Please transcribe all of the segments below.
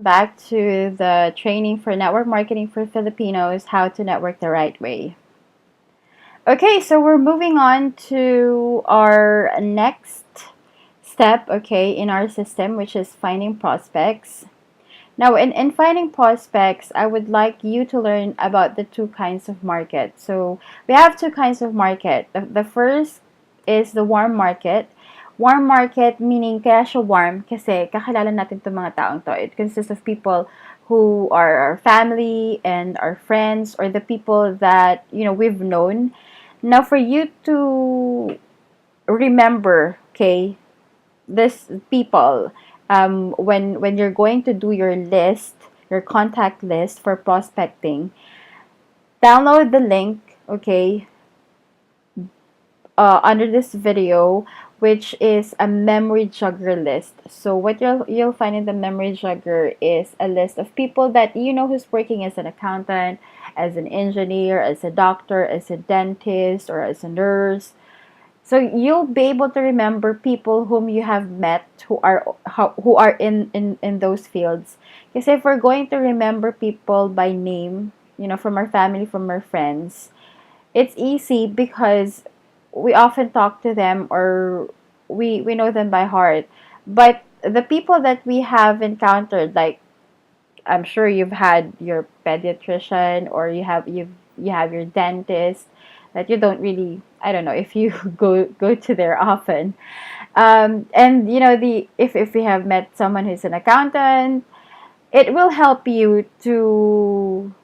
back to the training for network marketing for Filipinos, how to network the right way. Okay, so we're moving on to our next step, okay, in our system, which is finding prospects. Now, in finding prospects, I would like you to learn about the two kinds of market. So, we have two kinds of market. The first is the warm market. Warm market meaning kaya siya warm kasi kakilala natin itong mga taong to. It consists of people who are our family and our friends or the people that, we've known. Now, for you to remember, okay, this people, when you're going to do your list, your contact list for prospecting, download the link, okay, under this video, which is a memory jogger list. So what you'll find in the memory jogger is a list of people that you know who's working as an accountant, as an engineer, as a doctor, as a dentist, or as a nurse. So you'll be able to remember people whom you have met who are in those fields. Because if we're going to remember people by name, from our family, from our friends, it's easy because we often talk to them or we know them by heart. But the people that we have encountered, like I'm sure you've had your pediatrician or you have your dentist that you don't really, I don't know if you go to there often. And the if we have met someone who's an accountant, it will help you to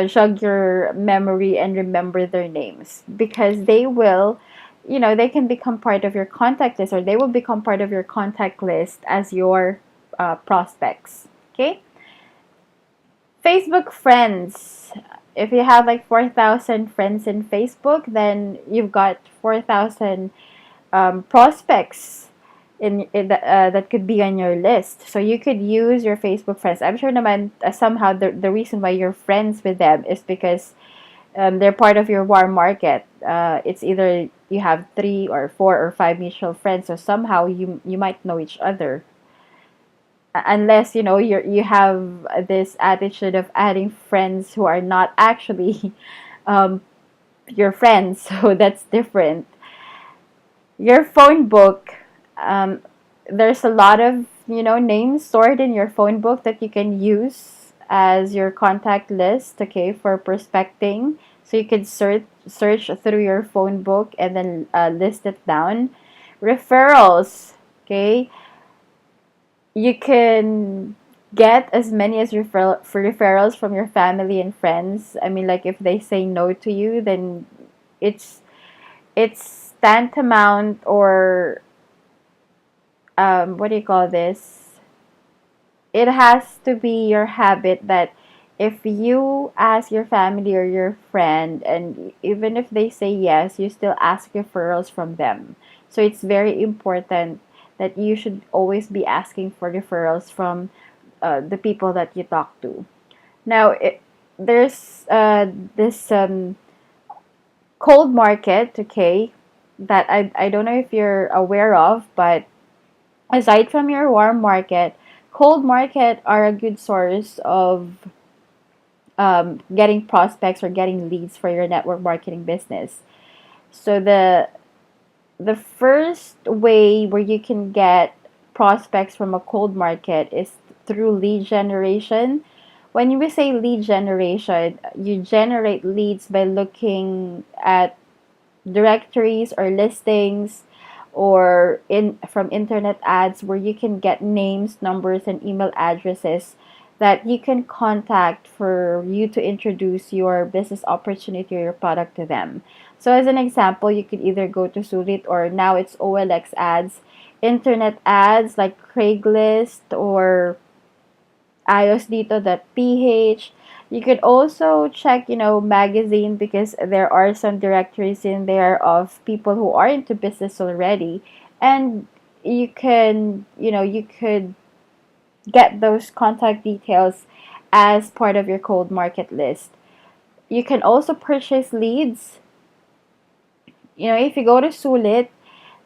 jog your memory and remember their names because they can become part of your contact list or they will become part of your contact list as your prospects. Okay. Facebook friends. If you have like 4,000 friends in Facebook, then you've got 4,000 prospects that could be on your list. So you could use your Facebook friends. I'm sure naman somehow the reason why you're friends with them is because they're part of your warm market. It's either you have 3 or 4 or 5 mutual friends, so somehow you might know each other unless you have this attitude of adding friends who are not actually um, your friends, so that's different. Your phone book, um, there's a lot of names stored in your phone book that you can use as your contact list, okay, for prospecting. So you can search through your phone book and then list it down. Referrals, okay, you can get as many as referrals from your family and friends. I mean, like if they say no to you, then it's it's tantamount or what do you call this? It has to be your habit that if you ask your family or your friend, and even if they say yes, you still ask referrals from them. So it's very important that you should always be asking for referrals from the people that you talk to. Now, there's this cold market, okay, that I don't know if you're aware of, but aside from your warm market, cold market are a good source of getting prospects or getting leads for your network marketing business. So the first way where you can get prospects from a cold market is through lead generation. When we say lead generation, you generate leads by looking at directories or listings or in from internet ads where you can get names, numbers, and email addresses that you can contact for you to introduce your business opportunity or your product to them. So as an example, you could either go to Sulit or now it's OLX ads, internet ads like Craigslist or iosdito.ph. You could also check, magazine because there are some directories in there of people who are into business already. And you could get those contact details as part of your cold market list. You can also purchase leads. If you go to Sulit,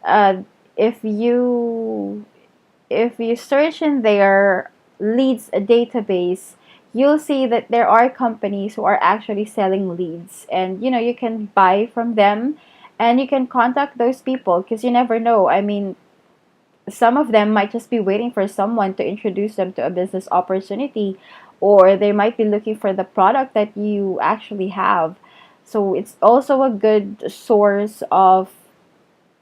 uh, if you search in there leads database, you'll see that there are companies who are actually selling leads, and you can buy from them, and you can contact those people because you never know. I mean, some of them might just be waiting for someone to introduce them to a business opportunity, or they might be looking for the product that you actually have. So it's also a good source of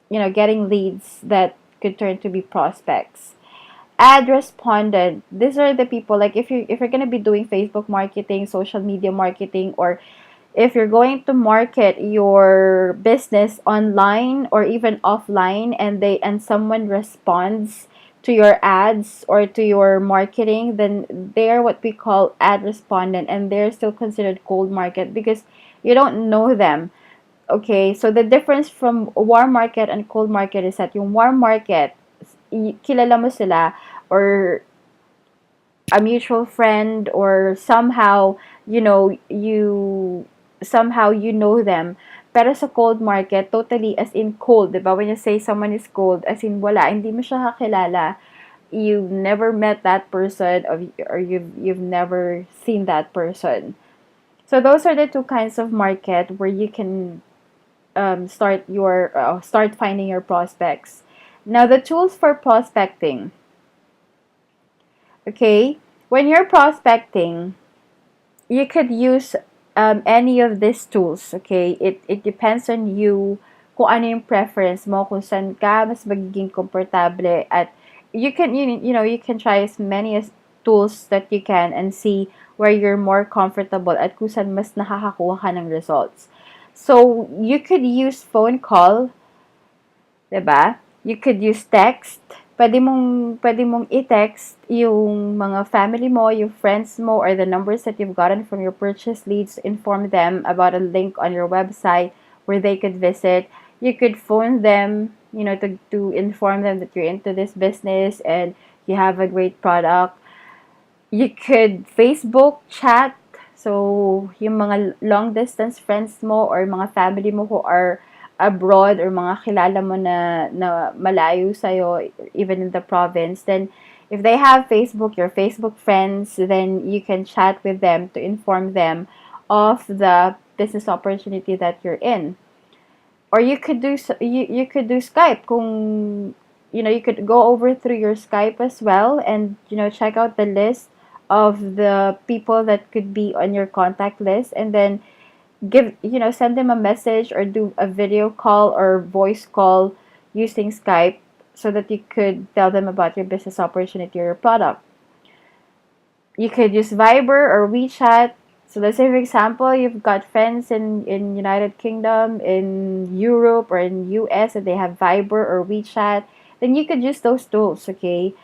getting leads that could turn to be prospects. Ad respondent, these are the people, like if you're going to be doing Facebook marketing, social media marketing, or if you're going to market your business online or even offline, and someone responds to your ads or to your marketing, then they're what we call ad respondent, and they're still considered cold market because you don't know them. Okay, so the difference from warm market and cold market is that yung warm market, kilala mo sila, or a mutual friend, or somehow you know them. Pero sa cold market, totally as in cold, 'di ba? When you say someone is cold, as in wala, hindi mo siya kakilala. You've never met that person, or you've never seen that person. So those are the two kinds of market where you can start finding your prospects. Now the tools for prospecting. Okay, when you're prospecting, you could use any of these tools. Okay, it depends on you kung ano yung preference mo, kung saan ka mas magiging komportable, at you can try as many as tools that you can and see where you're more comfortable at kung saan mas nakakakuha ka ng results. So you could use phone call, 'di ba? You could use text. Pwede mong i-text yung mga family mo, yung friends mo, or the numbers that you've gotten from your purchase leads to inform them about a link on your website where they could visit. You could phone them, to inform them that you're into this business and you have a great product. You could Facebook chat. So, yung mga long distance friends mo or mga family mo who are abroad, or mga kilala mo na malayo sa'yo, even in the province, then if they have Facebook, your Facebook friends, then you can chat with them to inform them of the business opportunity that you're in. Or you could do Skype kung you could go over through your Skype as well, and check out the list of the people that could be on your contact list, and then send them a message or do a video call or voice call using Skype, so that you could tell them about your business opportunity or your product. You could use Viber or WeChat. So let's say, for example, you've got friends in United Kingdom, in Europe, or in US, and they have Viber or WeChat, then you could use those tools, okay?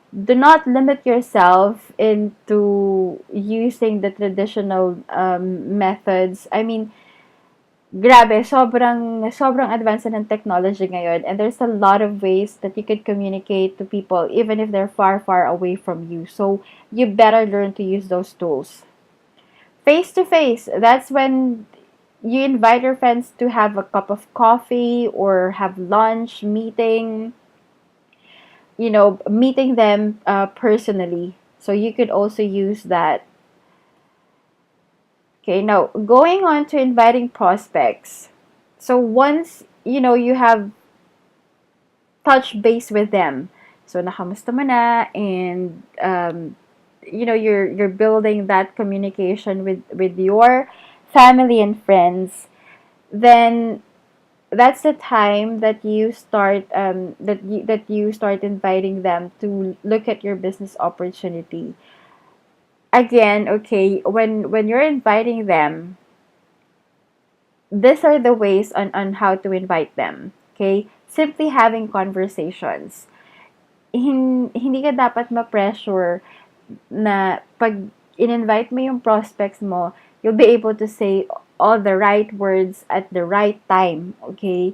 Do not limit yourself into using the traditional methods. I mean, grabe, sobrang advanced na ng technology ngayon, and there's a lot of ways that you could communicate to people even if they're far, far away from you. So you better learn to use those tools. Face to face, that's when you invite your friends to have a cup of coffee or have lunch, meeting them personally. So you could also use that. Okay, now going on to inviting prospects. So once you have touch base with them, so nakamusta mo na, and you're building that communication with your family and friends, then that's the time that you start that you start inviting them to look at your business opportunity. Again, okay, when you're inviting them, these are the ways on how to invite them. Okay? Simply having conversations. Hindi ka dapat ma-pressure na pag in-invite mo yung prospects mo, you'll be able to say all the right words at the right time. Okay?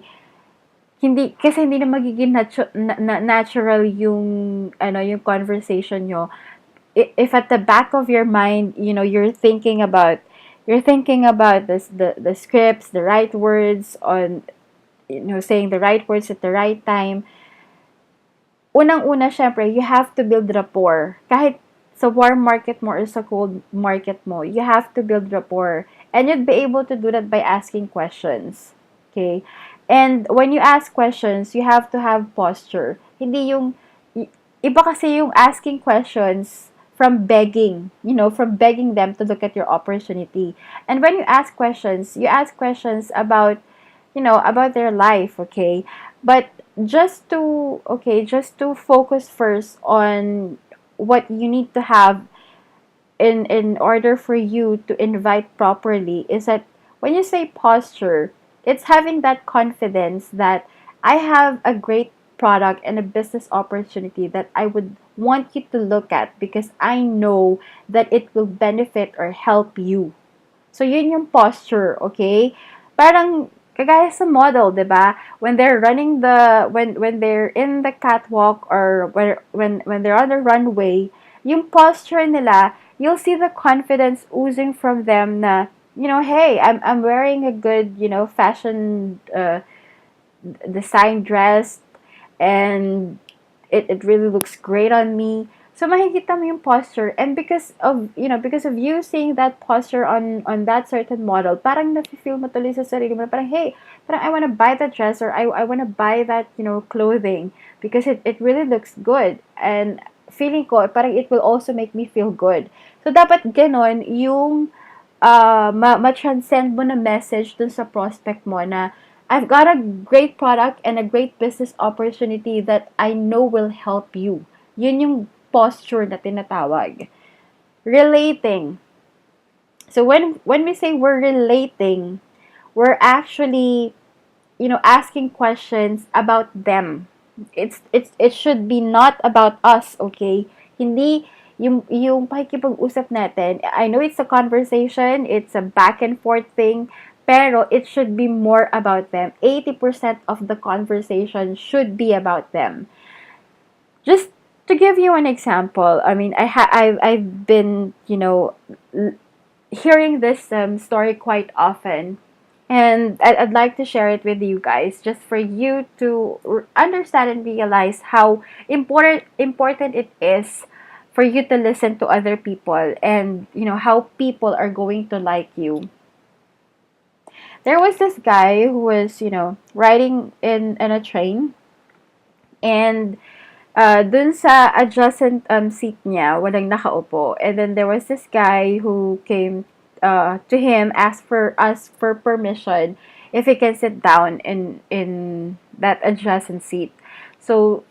Kasi hindi na magiging natural yung conversation nyo. If at the back of your mind, you're thinking about the scripts, the right words, on saying the right words at the right time. Unang-una, syempre, you have to build rapport. Kahit sa warm market mo or sa cold market mo, you have to build rapport. And you'd be able to do that by asking questions. Okay? And when you ask questions, you have to have posture. Hindi yung, iba kasi yung asking questions from begging, from begging them to look at your opportunity. And when you ask questions about, about their life, okay? But just to focus first on what you need to have in order for you to invite properly is that when you say posture, it's having that confidence that I have a great product and a business opportunity that I would want you to look at because I know that it will benefit or help you. So, yun yung posture, okay? Parang, kagaya sa model, di ba? When they're running when they're in the catwalk or when they're on the runway, yung posture nila, you'll see the confidence oozing from them na, hey, I'm wearing a good, fashion design dress and it really looks great on me. So makikita mo yung posture, and because of you seeing that posture on that certain model, parang nafe-feel mo tuloy sa sarili mo, parang hey, parang I want to buy that dress or I want to buy that, clothing because it really looks good, and feeling ko parang it will also make me feel good. So dapat ganon yung ma-transcend mo na message dun sa prospect mo na I've got a great product and a great business opportunity that I know will help you. Yun yung posture na tinatawag. Relating. So when we say we're relating, we're actually, asking questions about them. It should be not about us, okay? Hindi yung pakikipag-usap natin. I know it's a conversation, it's a back and forth thing, pero it should be more about them. 80% of the conversation should be about them. Just to give you an example, I mean, I've been, hearing this story quite often, and I'd like to share it with you guys just for you to understand and realize how important it is for you to listen to other people, and how people are going to like you. There was this guy who was, riding in a train, and dun sa adjacent seat niya, walang nakaupo. And then there was this guy who came to him, asked for permission if he can sit down in that adjacent seat. So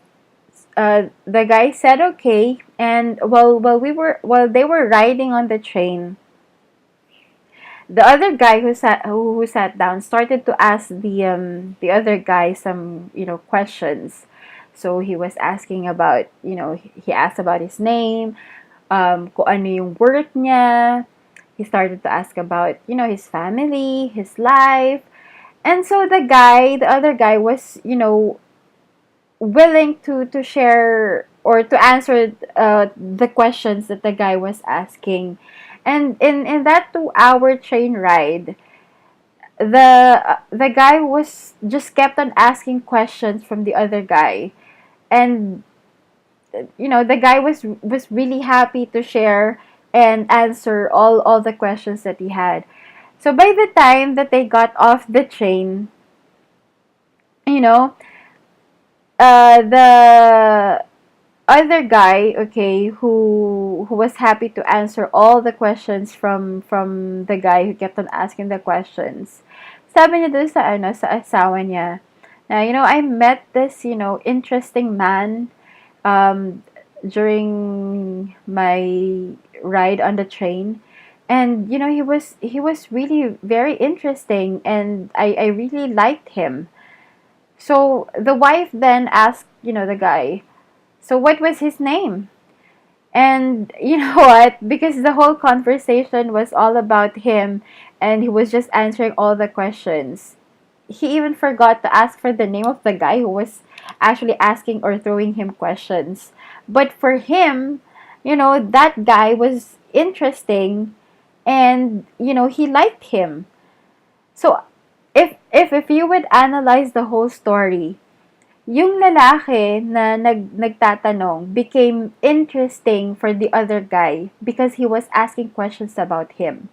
the guy said okay, and while they were riding on the train, the other guy who sat down started to ask the other guy some questions. So he was asking about, he asked about his name, kung ano yung work niya. He started to ask about, his family, his life. And so the other guy was, willing to share or to answer the questions that the guy was asking. And in that 2-hour train ride, the guy was just kept on asking questions from the other guy, and the guy was really happy to share and answer all the questions that he had. So by the time that they got off the train, you know the other guy, okay, who was happy to answer all the questions from the guy who kept on asking the questions. Sabi niya doon sa asawa niya, na, I met this, interesting man during my ride on the train, and he was really very interesting, and I really liked him. So the wife then asked, the guy, so what was his name? And you know what? Because the whole conversation was all about him, and he was just answering all the questions. He even forgot to ask for the name of the guy who was actually asking or throwing him questions. But for him, that guy was interesting, and he liked him. So if you would analyze the whole story, yung lalaki na nagtatanong became interesting for the other guy because he was asking questions about him.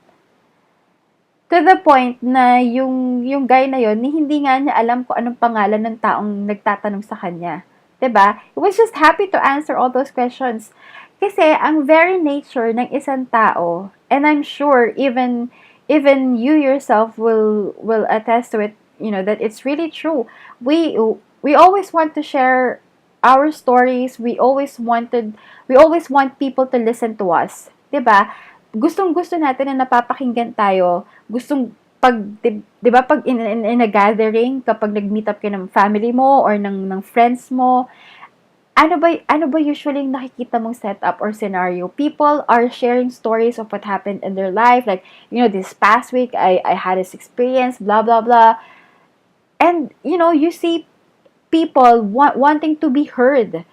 To the point na yung guy na yon hindi nga niya alam kung anong pangalan ng taong nagtatanong sa kanya. 'Di ba? He was just happy to answer all those questions. Kasi ang very nature ng isang tao, and I'm sure even you yourself will attest to it, that it's really true. We always want to share our stories. We always want people to listen to us. 'Di ba? Gustong-gusto natin na napapakinggan tayo. Gustong pag 'di ba pag in a gathering, kapag nag-meet up ka ng family mo or ng friends mo, ano ba usually yung nakikita mong setup or scenario? People are sharing stories of what happened in their life, like, this past week I had this experience, blah blah blah. And you see people wanting to be heard.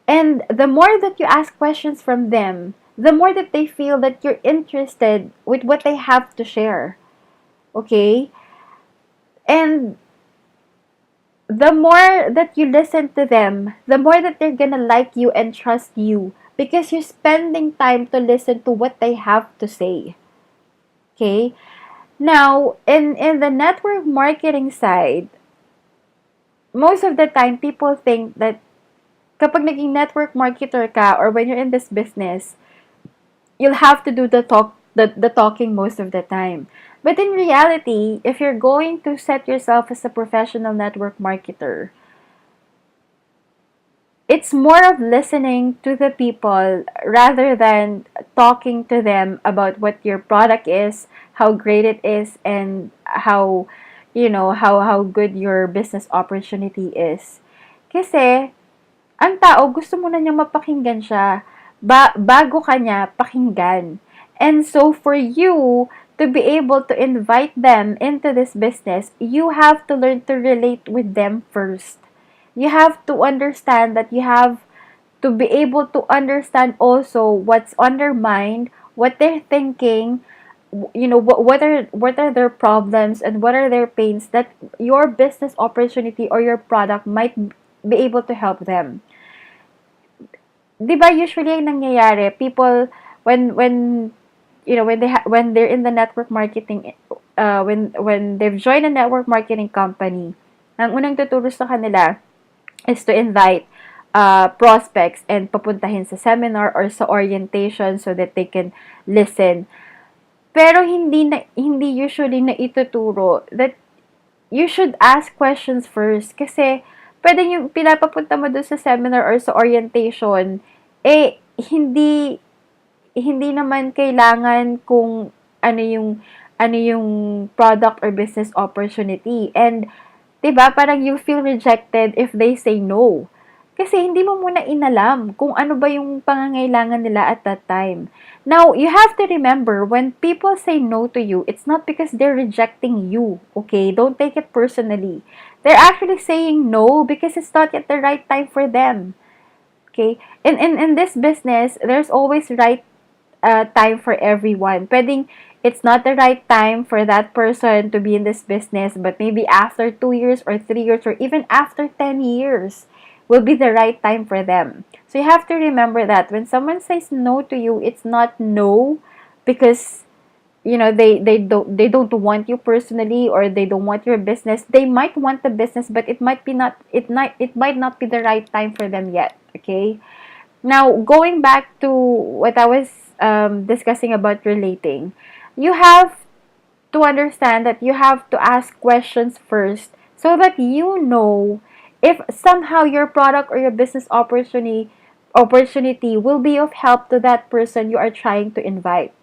And the more that you ask questions from them, the more that they feel that you're interested with what they have to share. Okay? And the more that you listen to them, the more that they're gonna like you and trust you because you're spending time to listen to what they have to say. Okay? Now, in the network marketing side, most of the time people think that kapag naging network marketer ka or when you're in this business, you'll have to do the talking most of the time. But in reality, if you're going to set yourself as a professional network marketer, it's more of listening to the people rather than talking to them about what your product is, how great it is, and how good your business opportunity is. Kasi ang tao, gusto mo na niyang mapakinggan siya bago ka niya pakinggan. And so, for you to be able to invite them into this business, you have to learn to relate with them first. You have to understand that you have to be able to understand also what's on their mind, what they're thinking, what are their problems and what are their pains that your business opportunity or your product might be able to help them. 'Di ba usually ang nangyayari, people when they're in the network marketing, when they've joined a network marketing company, ang unang tuturo sa kanila is to invite prospects and papuntahin sa seminar or sa orientation so that they can listen. Pero hindi usually na ituturo that you should ask questions first kasi pwede yung pinapapunta mo doon sa seminar or sa orientation, hindi hindi naman kailangan kung ano yung product or business opportunity. And 'di ba, parang you feel rejected if they say no. Kasi hindi mo muna inalam kung ano ba yung pangangailangan nila at that time. Now, you have to remember, when people say no to you, it's not because they're rejecting you, okay? Don't take it personally. They're actually saying no because it's not yet the right time for them. Okay? In this business, there's always right time for everyone. Pwedeng it's not the right time for that person to be in this business, but maybe after 2 years or 3 years or even after 10 years will be the right time for them. So you have to remember that when someone says no to you, it's not no because they don't want you personally or they don't want your business. They might want the business, but it might not be the right time for them yet. Okay? Now, going back to what I was discussing about relating, you have to understand that you have to ask questions first so that you know if somehow your product or your business opportunity will be of help to that person you are trying to invite.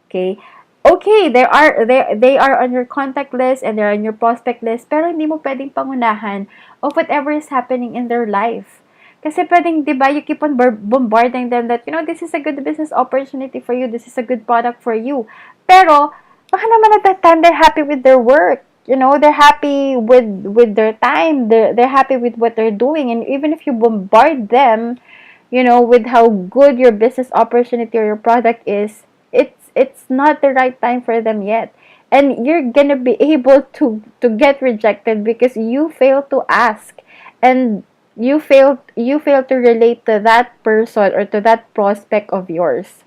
Okay? Okay, they are on your contact list and they're on your prospect list, pero hindi mo pwedeng pangunahan of whatever is happening in their life. Kasi pwedeng, di ba, you keep on bombarding them that, this is a good business opportunity for you, this is a good product for you. Pero, baka naman at that time, they're happy with their work. They're happy with their time. They're happy with what they're doing. And even if you bombard them, with how good your business opportunity or your product is, it's not the right time for them yet. And you're gonna be able to get rejected because you fail to ask. And you fail to relate to that person or to that prospect of yours.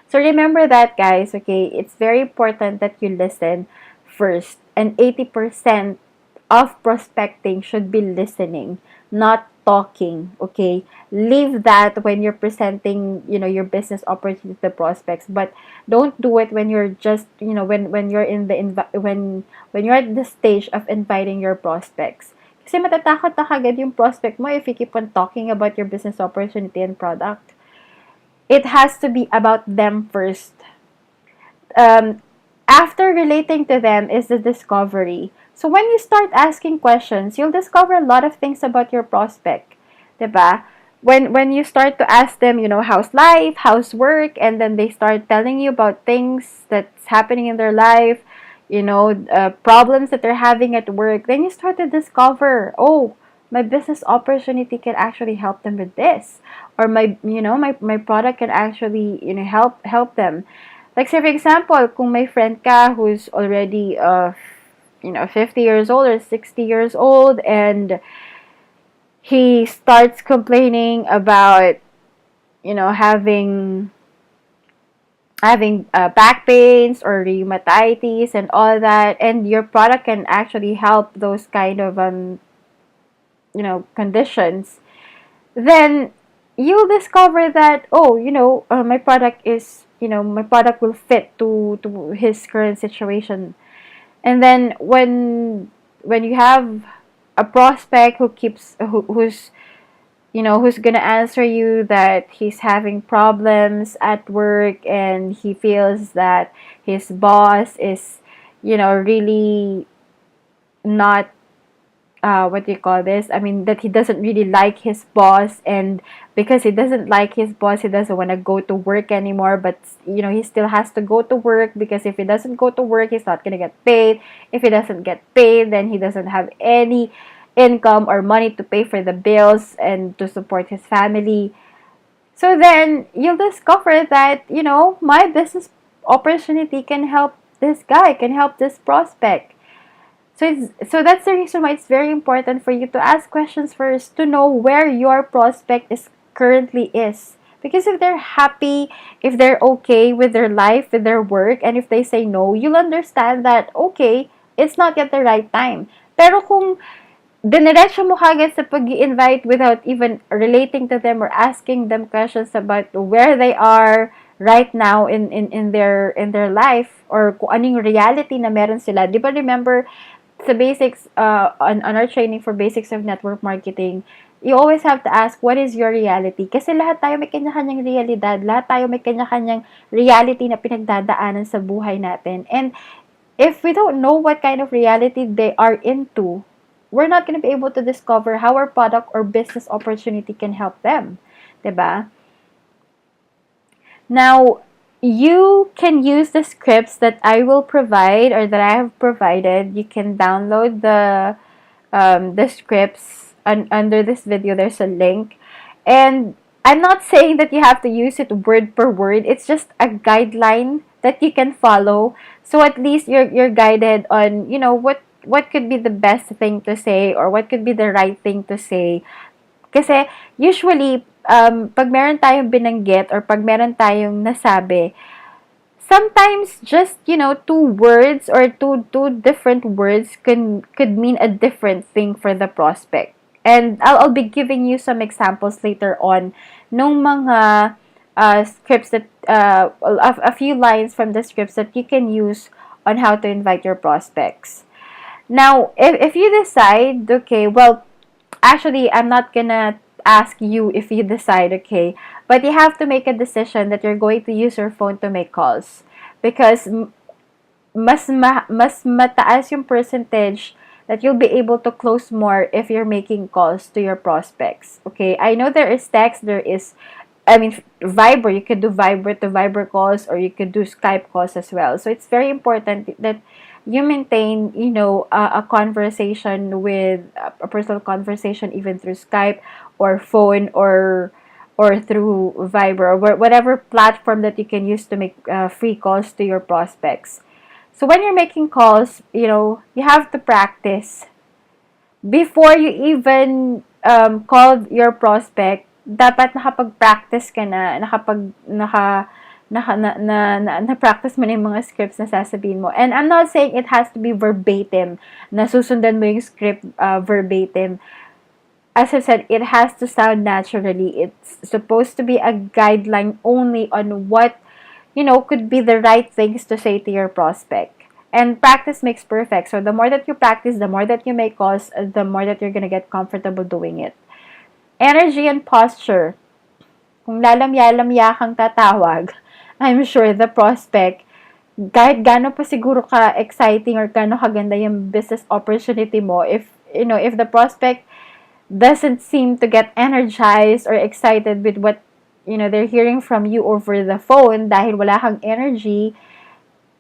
So remember that, guys, okay? It's very important that you listen first. And 80% of prospecting should be listening, not talking, okay? Leave that when you're presenting, your business opportunity to the prospects, but don't do it when you're just, when you're in the when you're at the stage of inviting your prospects. Kasi matatakot na kagad yung prospect mo if you keep on talking about your business opportunity and product. It has to be about them first. Um, After relating to them is the discovery. So when you start asking questions, you'll discover a lot of things about your prospect. 'Di ba? When you start to ask them, how's life, how's work, and then they start telling you about things that's happening in their life, problems that they're having at work, then you start to discover, oh, my business opportunity can actually help them with this, or my product can actually help them. Like, say for example, kung may friend ka who's already 50 years old or 60 years old, and he starts complaining about having back pains or rheumatitis and all that, and your product can actually help those kind of conditions, then you'll discover that, oh, my product will fit to his current situation. And then when you have a prospect who's gonna answer you that he's having problems at work, and he feels that his boss is really not, what do you call this? I mean, that he doesn't really like his boss, and because he doesn't like his boss, he doesn't want to go to work anymore. But he still has to go to work, because if he doesn't go to work, he's not gonna get paid. If he doesn't get paid, then he doesn't have any income or money to pay for the bills and to support his family. So then you'll discover that my business opportunity can help this guy, can help this prospect. So that's the reason why it's very important for you to ask questions first, to know where your prospect is currently is. Because if they're happy, if they're okay with their life, with their work, and if they say no, you'll understand that, okay, it's not yet the right time. Pero kung diniretso mo kagad sa pag-i-invite without even relating to them or asking them questions about where they are right now in their life, or kung anong reality na meron sila. Di ba, remember sa basics, on our training for basics of network marketing, you always have to ask, what is your reality? Kasi lahat tayo may kanya-kanyang realidad, lahat tayo may kanya-kanyang reality na pinagdadaanan sa buhay natin. And if we don't know what kind of reality they are into, we're not going to be able to discover how our product or business opportunity can help them. 'Di ba? Now, you can use the scripts that I will provide, or that I have provided. You can download the scripts under this video. There's a link. And I'm not saying that you have to use it word per word. It's just a guideline that you can follow. So at least you're guided on, what could be the best thing to say, or what could be the right thing to say. Kasi usually, pag meron tayong binanggit or pag meron tayong nasabi, sometimes just, two words or two different words could mean a different thing for the prospect. And I'll be giving you some examples later on nung mga scripts that, a few lines from the scripts that you can use on how to invite your prospects. Now, if you decide, okay, well, actually, I'm not gonna ask you if you decide, okay? But you have to make a decision that you're going to use your phone to make calls. Because mas mataas yung percentage that you'll be able to close more if you're making calls to your prospects. Okay? I know there is text, Viber. You could do Viber to Viber calls, or you could do Skype calls as well. So it's very important that you maintain, a conversation with a personal conversation, even through Skype or phone, or through Viber, or whatever platform that you can use to make free calls to your prospects. So when you're making calls, you have to practice before you even called your prospect, dapat nakapag-practice ka na, na-practice mo na yung mga scripts na sasabihin mo. And I'm not saying it has to be verbatim, na susundan mo yung script verbatim. As I said, it has to sound naturally. It's supposed to be a guideline only on what, could be the right things to say to your prospect. And practice makes perfect. So the more that you practice, the more that you make calls, the more that you're gonna get comfortable doing it. Energy and posture. Kung lalamya-lamya kang tatawag, I'm sure the prospect, kahit gaano pa siguro ka exciting or gaano kaganda yung business opportunity mo, if the prospect doesn't seem to get energized or excited with what they're hearing from you over the phone dahil wala kang energy,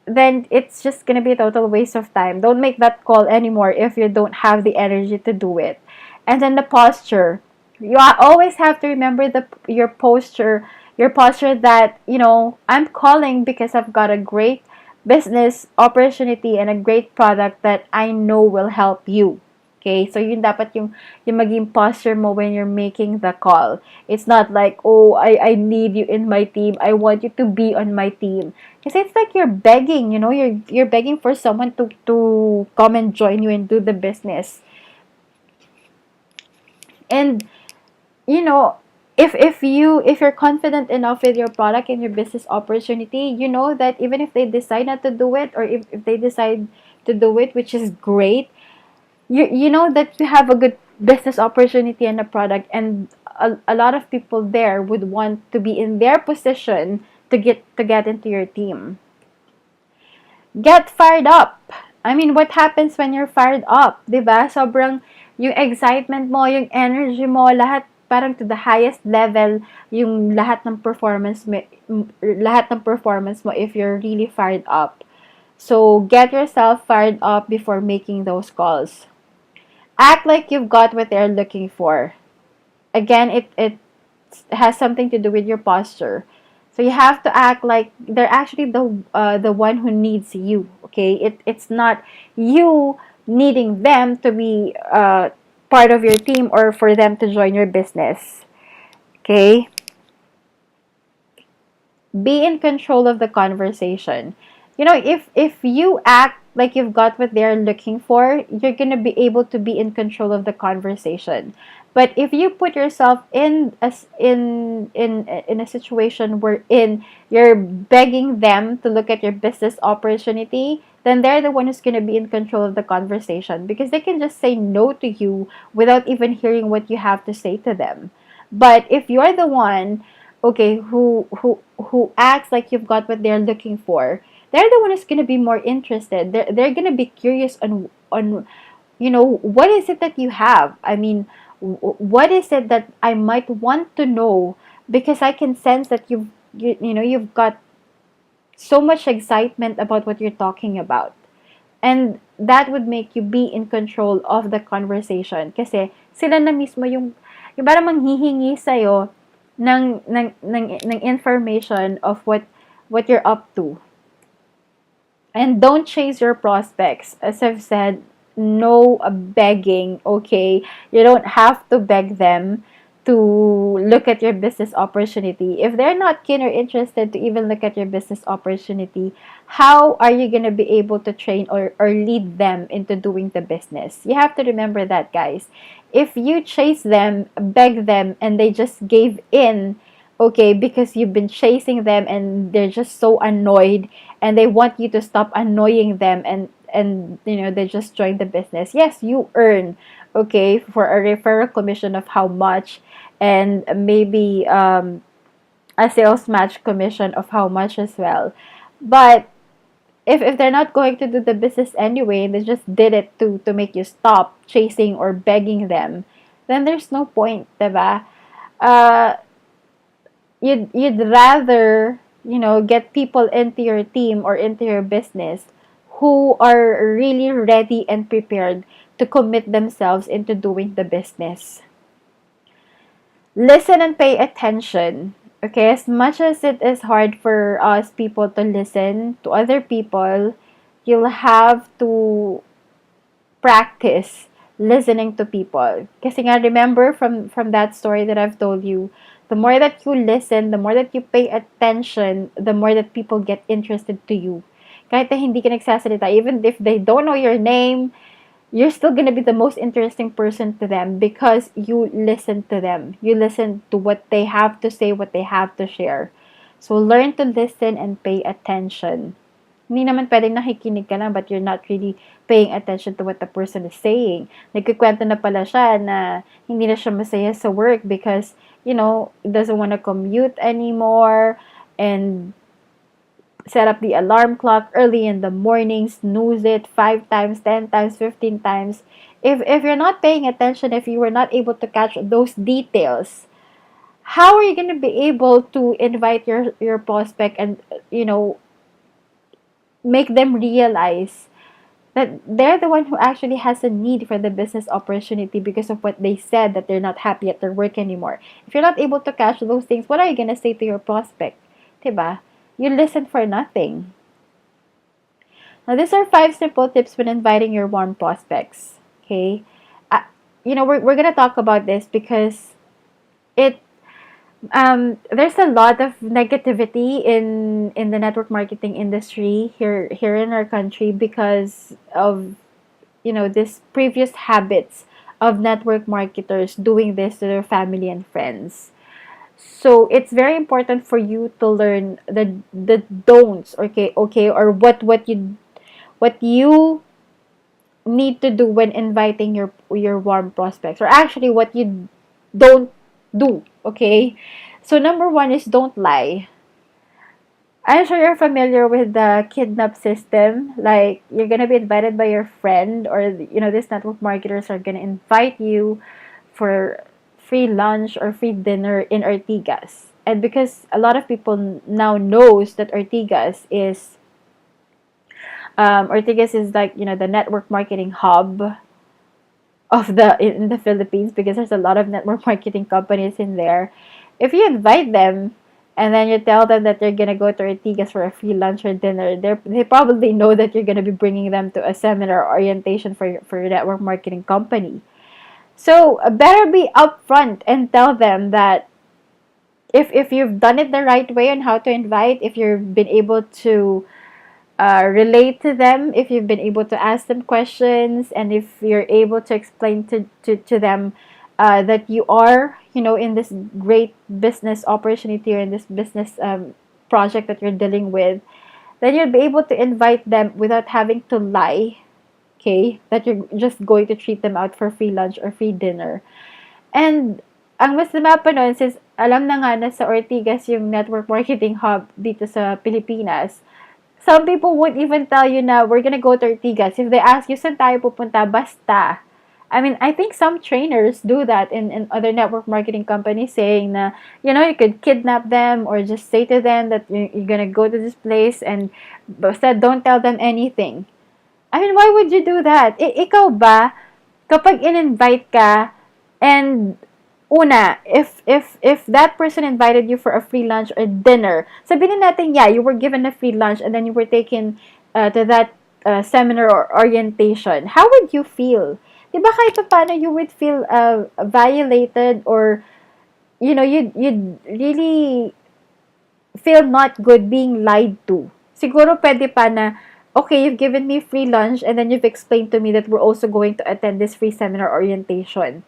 then it's just gonna be a total waste of time. Don't make that call anymore if you don't have the energy to do it. And then the posture. You always have to remember your posture that, I'm calling because I've got a great business opportunity and a great product that I know will help you. Okay? So yun dapat yung maging posture mo when you're making the call. It's not like, oh, I need you in my team. I want you to be on my team. Kasi it's like you're begging, you're begging for someone to come and join you and do the business. And if you're confident enough with your product and your business opportunity, you know that even if they decide not to do it, or if they decide to do it, which is great, you know that you have a good business opportunity and a product, and a lot of people there would want to be in their position to get into your team. Get fired up. I mean, what happens when you're fired up? 'Di ba? Sobrang yung excitement mo, yung energy mo, lahat parang to the highest level, yung lahat ng performance mo if you're really fired up. So, get yourself fired up before making those calls. Act like you've got what they're looking for. Again, it has something to do with your posture. So you have to act like they're actually the one who needs you. Okay, it's not you needing them to be part of your team or for them to join your business. Okay, be in control of the conversation. If you act like you've got what they're looking for, you're gonna be able to be in control of the conversation. But if you put yourself in a situation wherein you're begging them to look at your business opportunity, then they're the one who's gonna be in control of the conversation, because they can just say no to you without even hearing what you have to say to them. But if you're the one, okay, who acts like you've got what they're looking for, they're the one who's gonna be more interested. They're gonna be curious on what is it that you have. I mean, what is it that I might want to know, because I can sense that you've got so much excitement about what you're talking about. And that would make you be in control of the conversation, kasi sila na mismo yung parang manghihingi sa'yo ng information of what you're up to. And don't chase your prospects. As I've said, no begging, okay? You don't have to beg them to look at your business opportunity. If they're not keen or interested to even look at your business opportunity, how are you going to be able to train or lead them into doing the business? You have to remember that, guys. If you chase them, beg them, and they just gave in, okay, because you've been chasing them and they're just so annoyed and they want you to stop annoying them, and they just join the business. Yes, you earn, okay, for a referral commission of how much, and maybe a sales match commission of how much as well. But if they're not going to do the business anyway, they just did it to make you stop chasing or begging them, then there's no point, diba? You'd rather get people into your team or into your business who are really ready and prepared to commit themselves into doing the business. Listen and pay attention. Okay, as much as it is hard for us people to listen to other people, you'll have to practice listening to people. Kasi nga, remember from that story that I've told you, the more that you listen, the more that you pay attention, the more that people get interested to you. Kahit na hindi ka nagsasalita, even if they don't know your name, you're still gonna be the most interesting person to them because you listen to them. You listen to what they have to say, what they have to share. So learn to listen and pay attention. Hindi naman pwedeng nakikinig ka lang but you're not really paying attention to what the person is saying. Nagkikwento na pala siya na hindi na siya masaya sa work because, doesn't want to commute anymore and set up the alarm clock early in the morning, snooze it 5 times, 10 times, 15 times. If you're not paying attention, if you were not able to catch those details, how are you going to be able to invite your prospect and, make them realize that they're the one who actually has a need for the business opportunity because of what they said that they're not happy at their work anymore. If you're not able to catch those things, what are you going to say to your prospect? Diba? You listen for nothing. Now, these are 5 simple tips when inviting your warm prospects. Okay? We're going to talk about this because it there's a lot of negativity in the network marketing industry here in our country because of this previous habits of network marketers doing this to their family and friends. So it's very important for you to learn the don'ts, okay, or what you need to do when inviting your warm prospects, or actually what you don't do, okay? So number 1 is don't lie. I'm sure you're familiar with the kidnap system. Like, you're gonna be invited by your friend, or these network marketers are gonna invite you for free lunch or free dinner in Ortigas. And because a lot of people now knows that Ortigas is like the network marketing hub of the in the Philippines, because there's a lot of network marketing companies in there. If you invite them and then you tell them that you're gonna go to Ortigas for a free lunch or dinner, they probably know that you're gonna be bringing them to a seminar or orientation for your network marketing company. So better be upfront and tell them that if you've done it the right way on how to invite, if you've been able to relate to them, if you've been able to ask them questions, and if you're able to explain to them that you are, in this great business opportunity or in this business project that you're dealing with, then you'll be able to invite them without having to lie, okay, that you're just going to treat them out for free lunch or free dinner. And ang mas lumapa nun, since alam na nga na sa Ortigas yung network marketing hub dito sa Pilipinas, some people won't even tell you na we're gonna go to Ortigas. If they ask you, saan tayo pupunta? Basta. I mean, I think some trainers do that in other network marketing companies, saying na, you could kidnap them or just say to them that you're gonna go to this place and basta don't tell them anything. I mean, why would you do that? Ikaw ba, kapag in-invite ka, and una, if that person invited you for a free lunch or dinner, sabihin natin, yeah, you were given a free lunch and then you were taken to that seminar or orientation, how would you feel? Diba kahit pa paano you would feel violated, or you'd really feel not good being lied to. Siguro pwede pa na, okay, you've given me free lunch and then you've explained to me that we're also going to attend this free seminar orientation.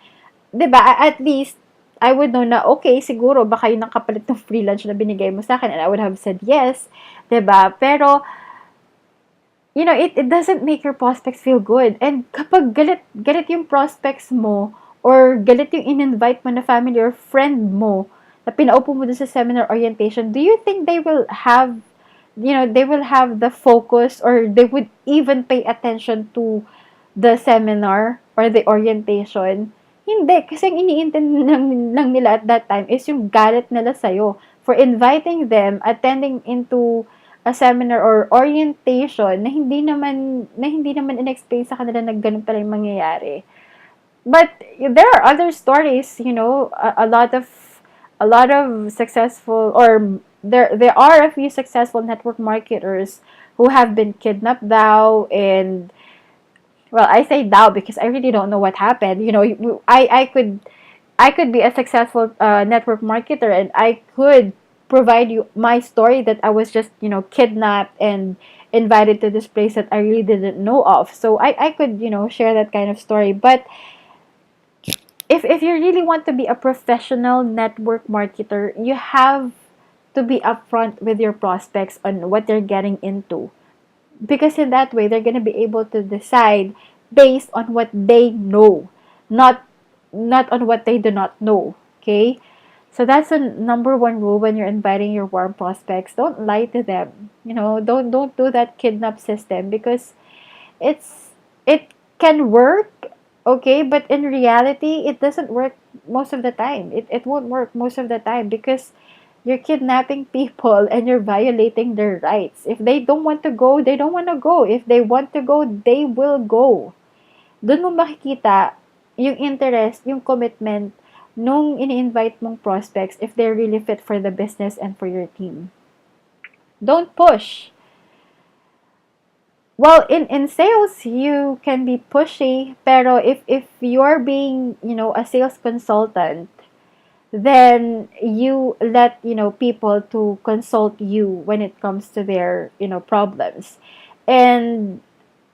Diba? At least, I would know na, okay, siguro, baka yun ang kapalit ng free lunch na binigay mo sa akin, and I would have said yes. Diba? Pero, it doesn't make your prospects feel good. And kapag galit yung prospects mo, or galit yung in-invite mo na family or friend mo, na pinaupo mo dun sa seminar orientation, do you think they will have the focus, or they would even pay attention to the seminar or the orientation? Hindi, kasi ang iniintindi lang nila at that time is yung galit nila sa'yo for inviting them, attending into a seminar or orientation na hindi naman in-explain sa kanila na ganun pala yung mangyayari. But there are other stories, a lot of successful, or there are a few successful network marketers who have been kidnapped daw, and Well, I say now because I really don't know what happened. I could be a successful network marketer, and I could provide you my story that I was just, kidnapped and invited to this place that I really didn't know of. So I could, share that kind of story. But if you really want to be a professional network marketer, you have to be upfront with your prospects on what they're getting into. Because in that way, they're going to be able to decide based on what they know, not on what they do not know. Okay? So that's the number one rule when you're inviting your warm prospects. Don't lie to them. Don't do that kidnap system, because it's it can work, okay, but in reality it doesn't work most of the time. It won't work most of the time because you're kidnapping people and you're violating their rights. If they don't want to go, they don't want to go. If they want to go, they will go. Doon mo makikita yung interest, yung commitment nung ini-invite mong prospects if they're really fit for the business and for your team. Don't push. Well, in sales, you can be pushy, pero if you're being, a sales consultant, then you let, people to consult you when it comes to their, problems. And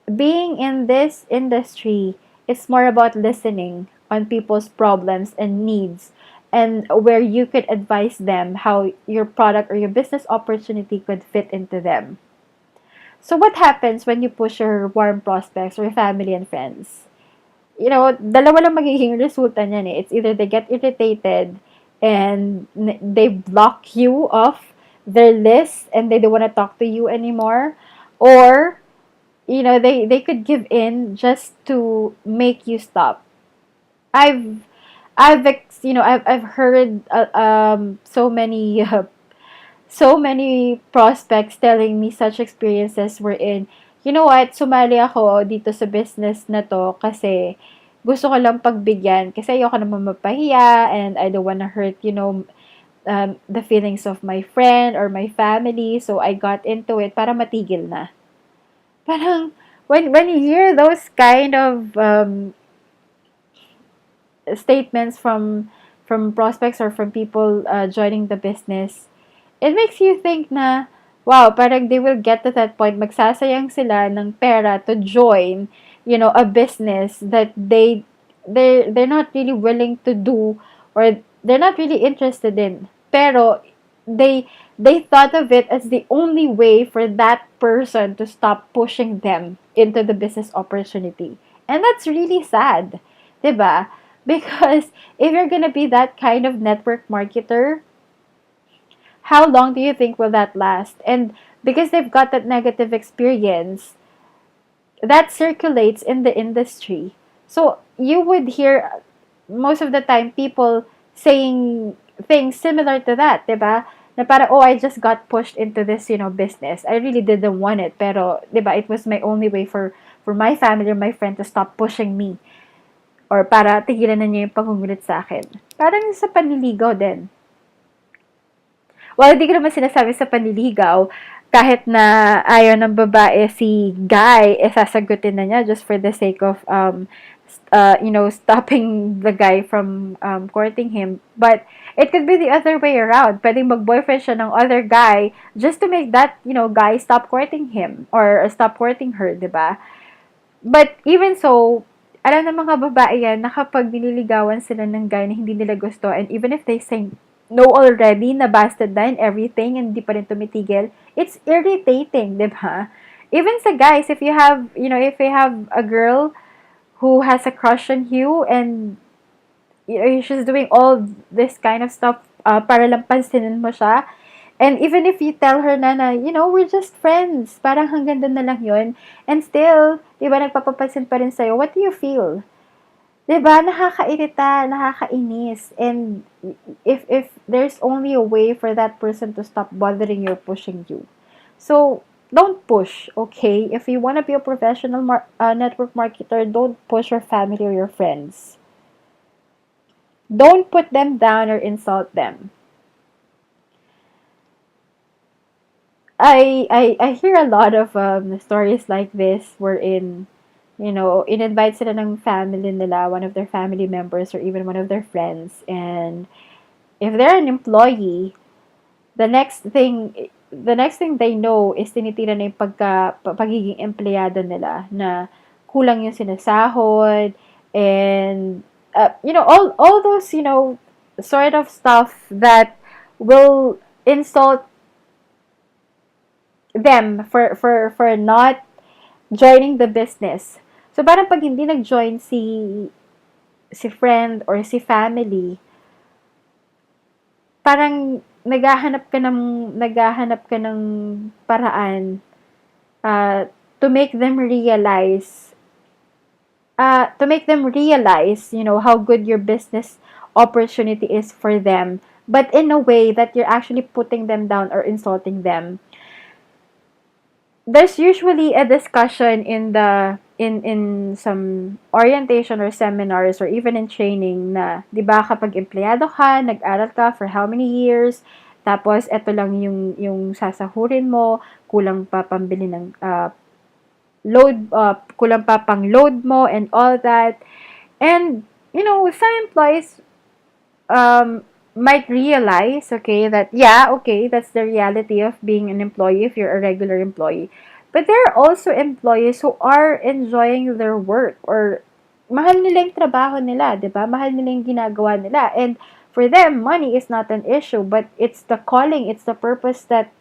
being in this industry is more about listening on people's problems and needs, and where you could advise them how your product or your business opportunity could fit into them. So what happens when you push your warm prospects or family and friends? Dalawa lang magiging resulta niyan eh. It's either they get irritated and they block you off their list and they don't want to talk to you anymore, or they could give in just to make you stop. I've I've heard so many prospects telling me such experiences wherein, sumali ako dito sa business na to kasi gusto ko lang pagbigyan kasi ayoko naman mapahiya and I don't wanna hurt, the feelings of my friend or my family. So I got into it para matigil na. Parang, when you hear those kind of statements from prospects or from people joining the business, it makes you think na, wow, parang they will get to that point, magsasayang sila ng pera to join, a business that they're not really willing to do, or they're not really interested in. Pero they thought of it as the only way for that person to stop pushing them into the business opportunity. And that's really sad, 'di ba? Because if you're gonna be that kind of network marketer, how long do you think will that last? And because they've got that negative experience, that circulates in the industry. So you would hear most of the time people saying things similar to that, 'di ba? Na para, oh, I just got pushed into this, business. I really didn't want it, pero 'di ba, it was my only way for my family or my friend to stop pushing me, or para tigilan na niya yung pangungulit sa akin. Parang sa panliligaw din. Well, hindi ko naman sinasabi sa panliligaw, kahit na ayaw ng babae si guy, sasagutin na niya just for the sake of, stopping the guy from courting him. But it could be the other way around. Pwedeng mag-boyfriend siya ng other guy just to make that, guy stop courting him or stop courting her, di ba? But even so, alam ng mga babae yan na kapag nililigawan sila ng guy na hindi nila gusto, and even if they say no already, nabasted na and everything, and hindi pa rin tumitigil, it's irritating, di ba? Even sa guys, if you have a girl who has a crush on you and she's doing all this kind of stuff para lang pansinin mo siya, and even if you tell her na, we're just friends, parang hanggang doon na lang yun, and still, di ba, nagpapapansin pa rin sa'yo, what do you feel? Di ba, nakakairita, nakakainis, and if there's only a way for that person to stop bothering you or pushing you. So, don't push, okay? If you want to be a professional network marketer, don't push your family or your friends. Don't put them down or insult them. I hear a lot of stories like this wherein in-invite sila ng family nila, one of their family members or even one of their friends. And if they're an employee, the next thing the next thing they know is tinitira na yung pagiging empleyado nila, na kulang yung sinasahod, and all those, sort of stuff that will insult them for not joining the business. So parang pag hindi nag-join si friend or si family, parang naghahanap ka ng paraan, uh, to make them realize how good your business opportunity is for them, but in a way that you're actually putting them down or insulting them. There's usually a discussion in some orientation or seminars or even in training na, 'di ba, kapag empleyado ka, nag-aral ka for how many years, tapos eto lang yung sasahurin mo, kulang pa pambili ng kulang pa pang load mo and all that. And some employees might realize, okay, that yeah, okay, that's the reality of being an employee if you're a regular employee. But there are also employees who are enjoying their work, or mahal nila yung trabaho nila, 'di ba? Mahal nila yung ginagawa nila. And for them, money is not an issue, but it's the calling, it's the purpose that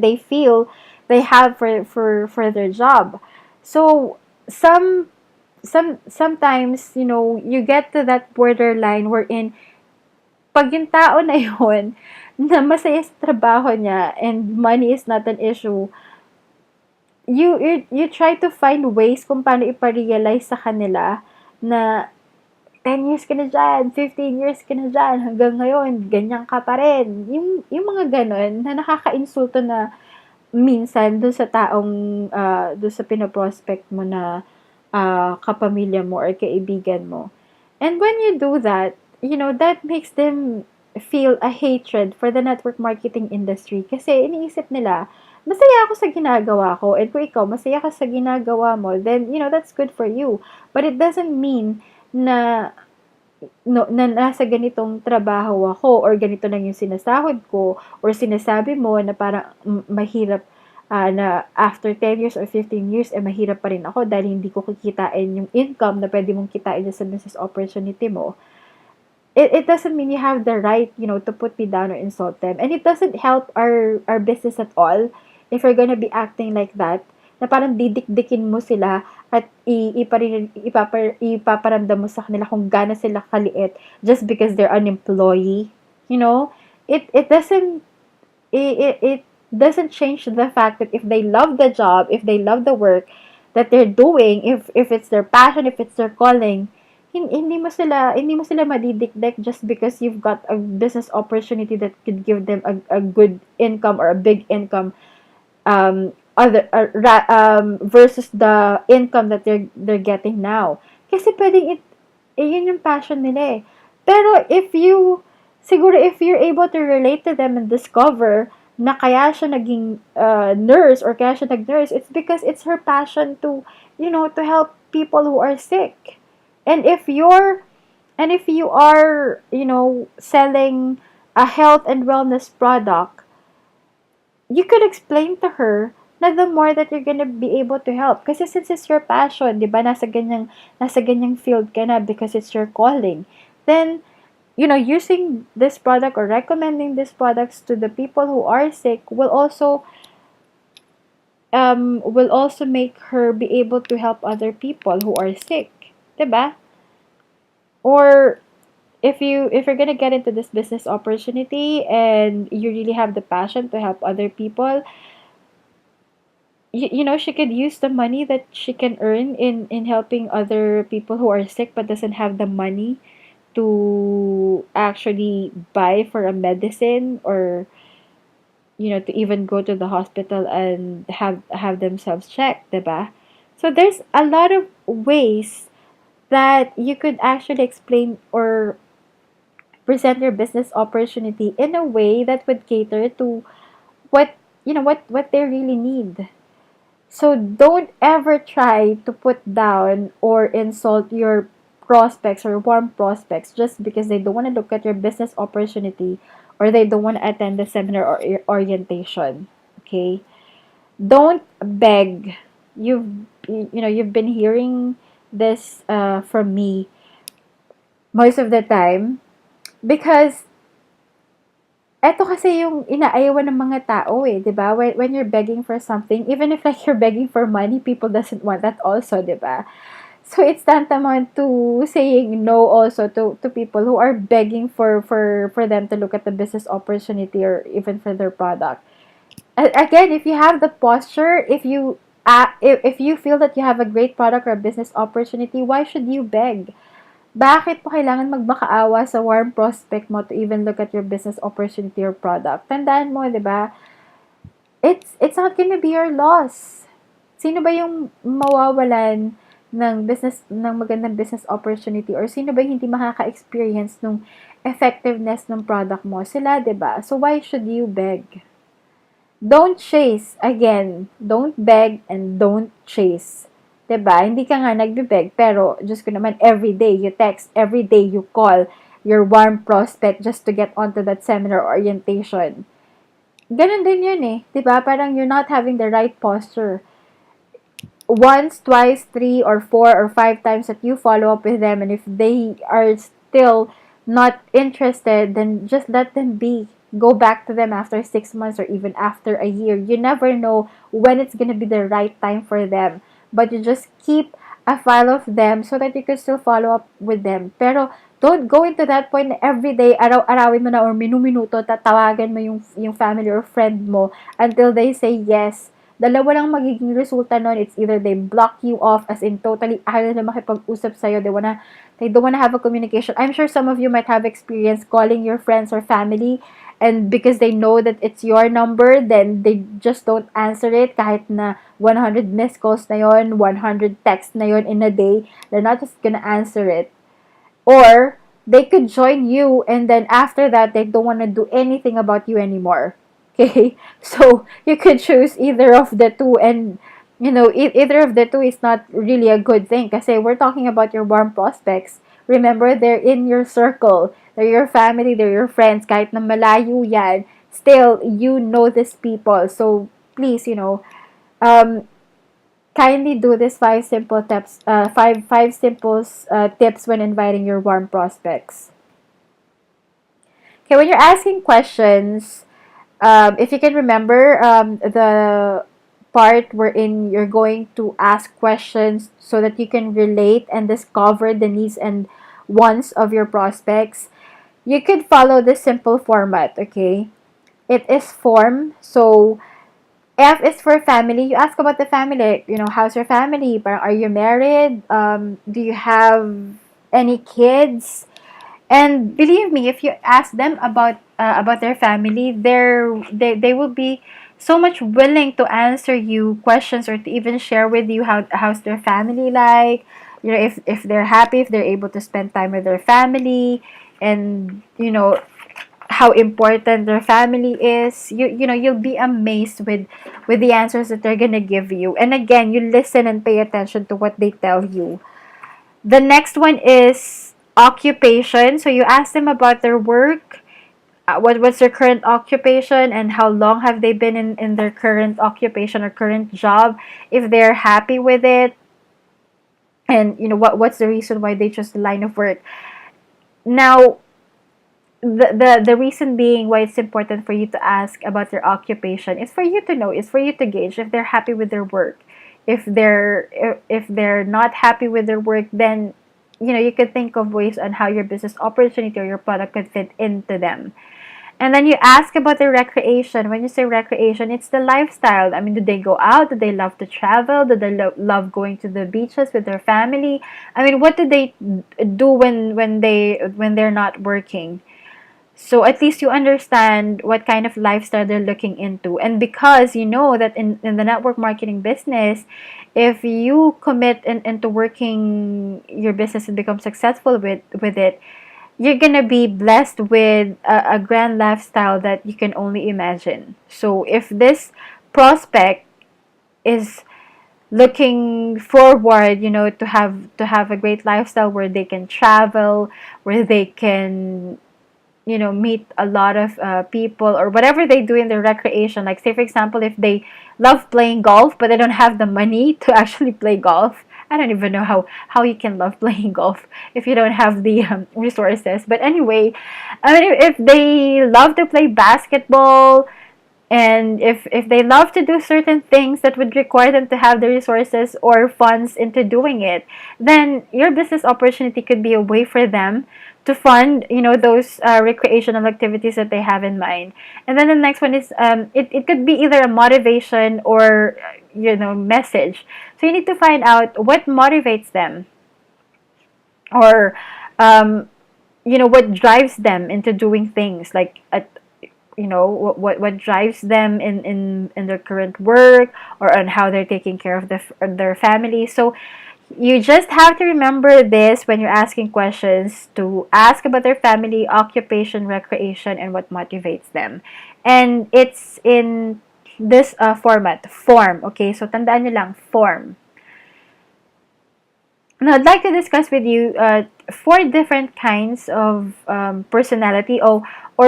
they feel they have for their job. So sometimes, you get to that borderline wherein pag yung tao na yun, na masaya sa trabaho niya and money is not an issue, you try to find ways kung paano iparealize sa kanila na 10 years ka na dyan, 15 years ka na dyan, hanggang ngayon, ganyan ka pa rin. Yung mga ganon, na nakaka-insulto na minsan doon sa taong, doon sa pinoprospect mo na kapamilya mo or kaibigan mo. And when you do that, that makes them feel a hatred for the network marketing industry, kasi iniisip nila, masaya ako sa ginagawa ko, and kung ikaw, masaya ka sa ginagawa mo, then, that's good for you. But it doesn't mean na no, na nasa ganitong trabaho ako or ganito lang yung sinasahod ko, or sinasabi mo na parang mahirap, na after 10 years or 15 years, mahirap pa rin ako dahil hindi ko kikitain yung income na pwede mong kitain sa business opportunity mo. It doesn't mean you have the right, to put me down or insult them. And it doesn't help our business at all if you're gonna be acting like that, na parang didikdikin mo sila at ipaparamdam mo sa kanila kung gaano sila kaliit just because they're an employee. It doesn't change the fact that if they love the job, if they love the work that they're doing, if it's their passion, if it's their calling, hindi mo sila madidikdik just because you've got a business opportunity that could give them a good income or a big income, versus the income that they're getting now. Kasi pwedeng yun yung passion nila eh. Pero if you're able to relate to them and discover na kaya siya naging nurse or kaya siya nag-nurse, it's because it's her passion to help people who are sick. And if you are, selling a health and wellness product, you could explain to her na the more that you're gonna be able to help. Kasi since it's your passion, di ba, nasa ganyang field ka na because it's your calling, then, using this product or recommending these products to the people who are sick will also make her be able to help other people who are sick. Diba? Or if you're gonna get into this business opportunity and you really have the passion to help other people, she could use the money that she can earn in helping other people who are sick but doesn't have the money to actually buy for a medicine, or to even go to the hospital and have themselves checked, diba? So there's a lot of ways that you could actually explain or present your business opportunity in a way that would cater to what what they really need. So don't ever try to put down or insult your prospects or warm prospects just because they don't want to look at your business opportunity or they don't want to attend the seminar or orientation. Okay? Don't beg. You've been hearing this from me most of the time because eto kasi yung inaayawan ng mga tao eh, 'di ba? When you're begging for something, even if like you're begging for money, people doesn't want that also, 'di ba? So it's tantamount to saying no also to people who are begging for them to look at the business opportunity or even for their product. Again, if you have the posture, if you feel that you have a great product or a business opportunity, why should you beg? Bakit mo kailangan magmakaawa sa warm prospect mo to even look at your business opportunity or product? Tandaan mo, 'di ba? It's not gonna be your loss. Sino ba yung mawawalan ng magandang business opportunity or sino ba yung hindi makaka-experience nung effectiveness ng product mo? Sila, 'di ba? So why should you beg? Don't chase. Again, don't beg and don't chase. 'Di ba? Hindi ka nga nagbe-beg, pero Diyos ko naman, every day you text, every day you call your warm prospect just to get onto that seminar orientation. Ganun din yun eh. 'Di ba? Parang you're not having the right posture. Once, twice, three, or four, or five times that you follow up with them, and if they are still not interested, then just let them be. Go back to them after 6 months or even after a year. You never know when it's gonna be the right time for them. But you just keep a file of them so that you can still follow up with them. Pero don't go into that point na everyday, araw-arawin mo na or minu-minuto, tatawagan mo yung family or friend mo until they say yes. Dalawa lang magiging resulta nun. It's either they block you off as in totally ayaw na makipag-usap sa'yo. They don't wanna have a communication. I'm sure some of you might have experience calling your friends or family and because they know that it's your number, then they just don't answer it kahit na 100 missed calls na yon, 100 texts na yon in a day. They're not just gonna answer it. Or they could join you and then after that they don't want to do anything about you anymore. Okay? So you could choose either of the two and either of the two is not really a good thing kasi we're talking about your warm prospects. Remember, they're in your circle. They're your family, they're your friends. Kahit na malayo yan, still, you know these people. So, please, um, kindly do this five simple tips when inviting your warm prospects. Okay, when you're asking questions, if you can remember the part wherein you're going to ask questions so that you can relate and discover the needs and wants of your prospects, you could follow this simple format, okay? It is form. So, F is for family. You ask about the family. How's your family? Are you married? Do you have any kids? And believe me, if you ask them about their family, they will be so much willing to answer you questions or to even share with you how's their family like. If they're happy, if they're able to spend time with their family, and how important their family is. You'll be amazed with the answers that they're gonna give you. And again, you listen and pay attention to what they tell you. The next one is occupation. So you ask them about their work, what's their current occupation, and how long have they been in their current occupation or current job, if they're happy with it, and what's the reason why they chose the line of work. Now, the reason being why it's important for you to ask about their occupation is for you to know, is for you to gauge if they're happy with their work. If they're not happy with their work, then you could think of ways on how your business opportunity or your product could fit into them. And then you ask about their recreation. When you say recreation, it's the lifestyle. I mean, do they go out? Do they love to travel? Do they love going to the beaches with their family? I mean, what do they do when they're not working? So at least you understand what kind of lifestyle they're looking into. And because you know that in the network marketing business, if you commit into working your business and become successful with it, you're gonna be blessed with a grand lifestyle that you can only imagine. So if this prospect is looking forward, to have a great lifestyle where they can travel, where they can, meet a lot of people, or whatever they do in their recreation. Like, say, for example, if they love playing golf, but they don't have the money to actually play golf. I don't even know how you can love playing golf if you don't have the resources. But anyway, I mean, if they love to play basketball, and if they love to do certain things that would require them to have the resources or funds into doing it, then your business opportunity could be a way for them to fund, those recreational activities that they have in mind. And then the next one is, it could be either a motivation or, message. So you need to find out what motivates them, or um, what drives them into doing things, like, what drives them in their current work, or on how they're taking care of their family. So you just have to remember this when you're asking questions, to ask about their family, occupation, recreation, and what motivates them. And it's in this form. Okay, so tandaan nyo lang, form. Now, I'd like to discuss with you four different kinds of personality, or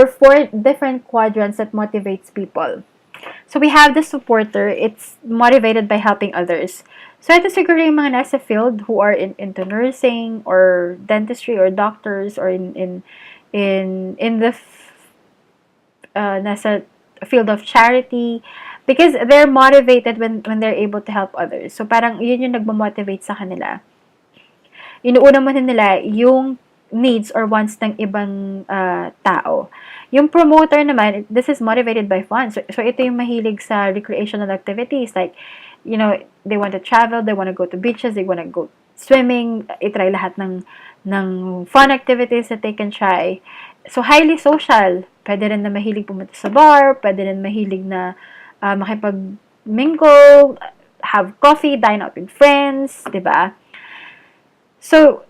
four different quadrants that motivates people. So we have the supporter. It's motivated by helping others. So ito siguro yung mga nasa field who are into nursing or dentistry or doctors, or in the nasa field of charity, because they're motivated when they're able to help others. So parang yun yung nagmo-motivate sa kanila. Inuuna mo nila yung needs or wants ng ibang tao. Yung promoter naman, this is motivated by fun. So ito yung mahilig sa recreational activities, like, they want to travel, they want to go to beaches, they want to go swimming, itry lahat ng fun activities that they can try. So highly social. Pwede rin na mahilig pumunta sa bar, pwede rin mahilig na makipag-mingle, have coffee, dine out with friends, 'di ba? So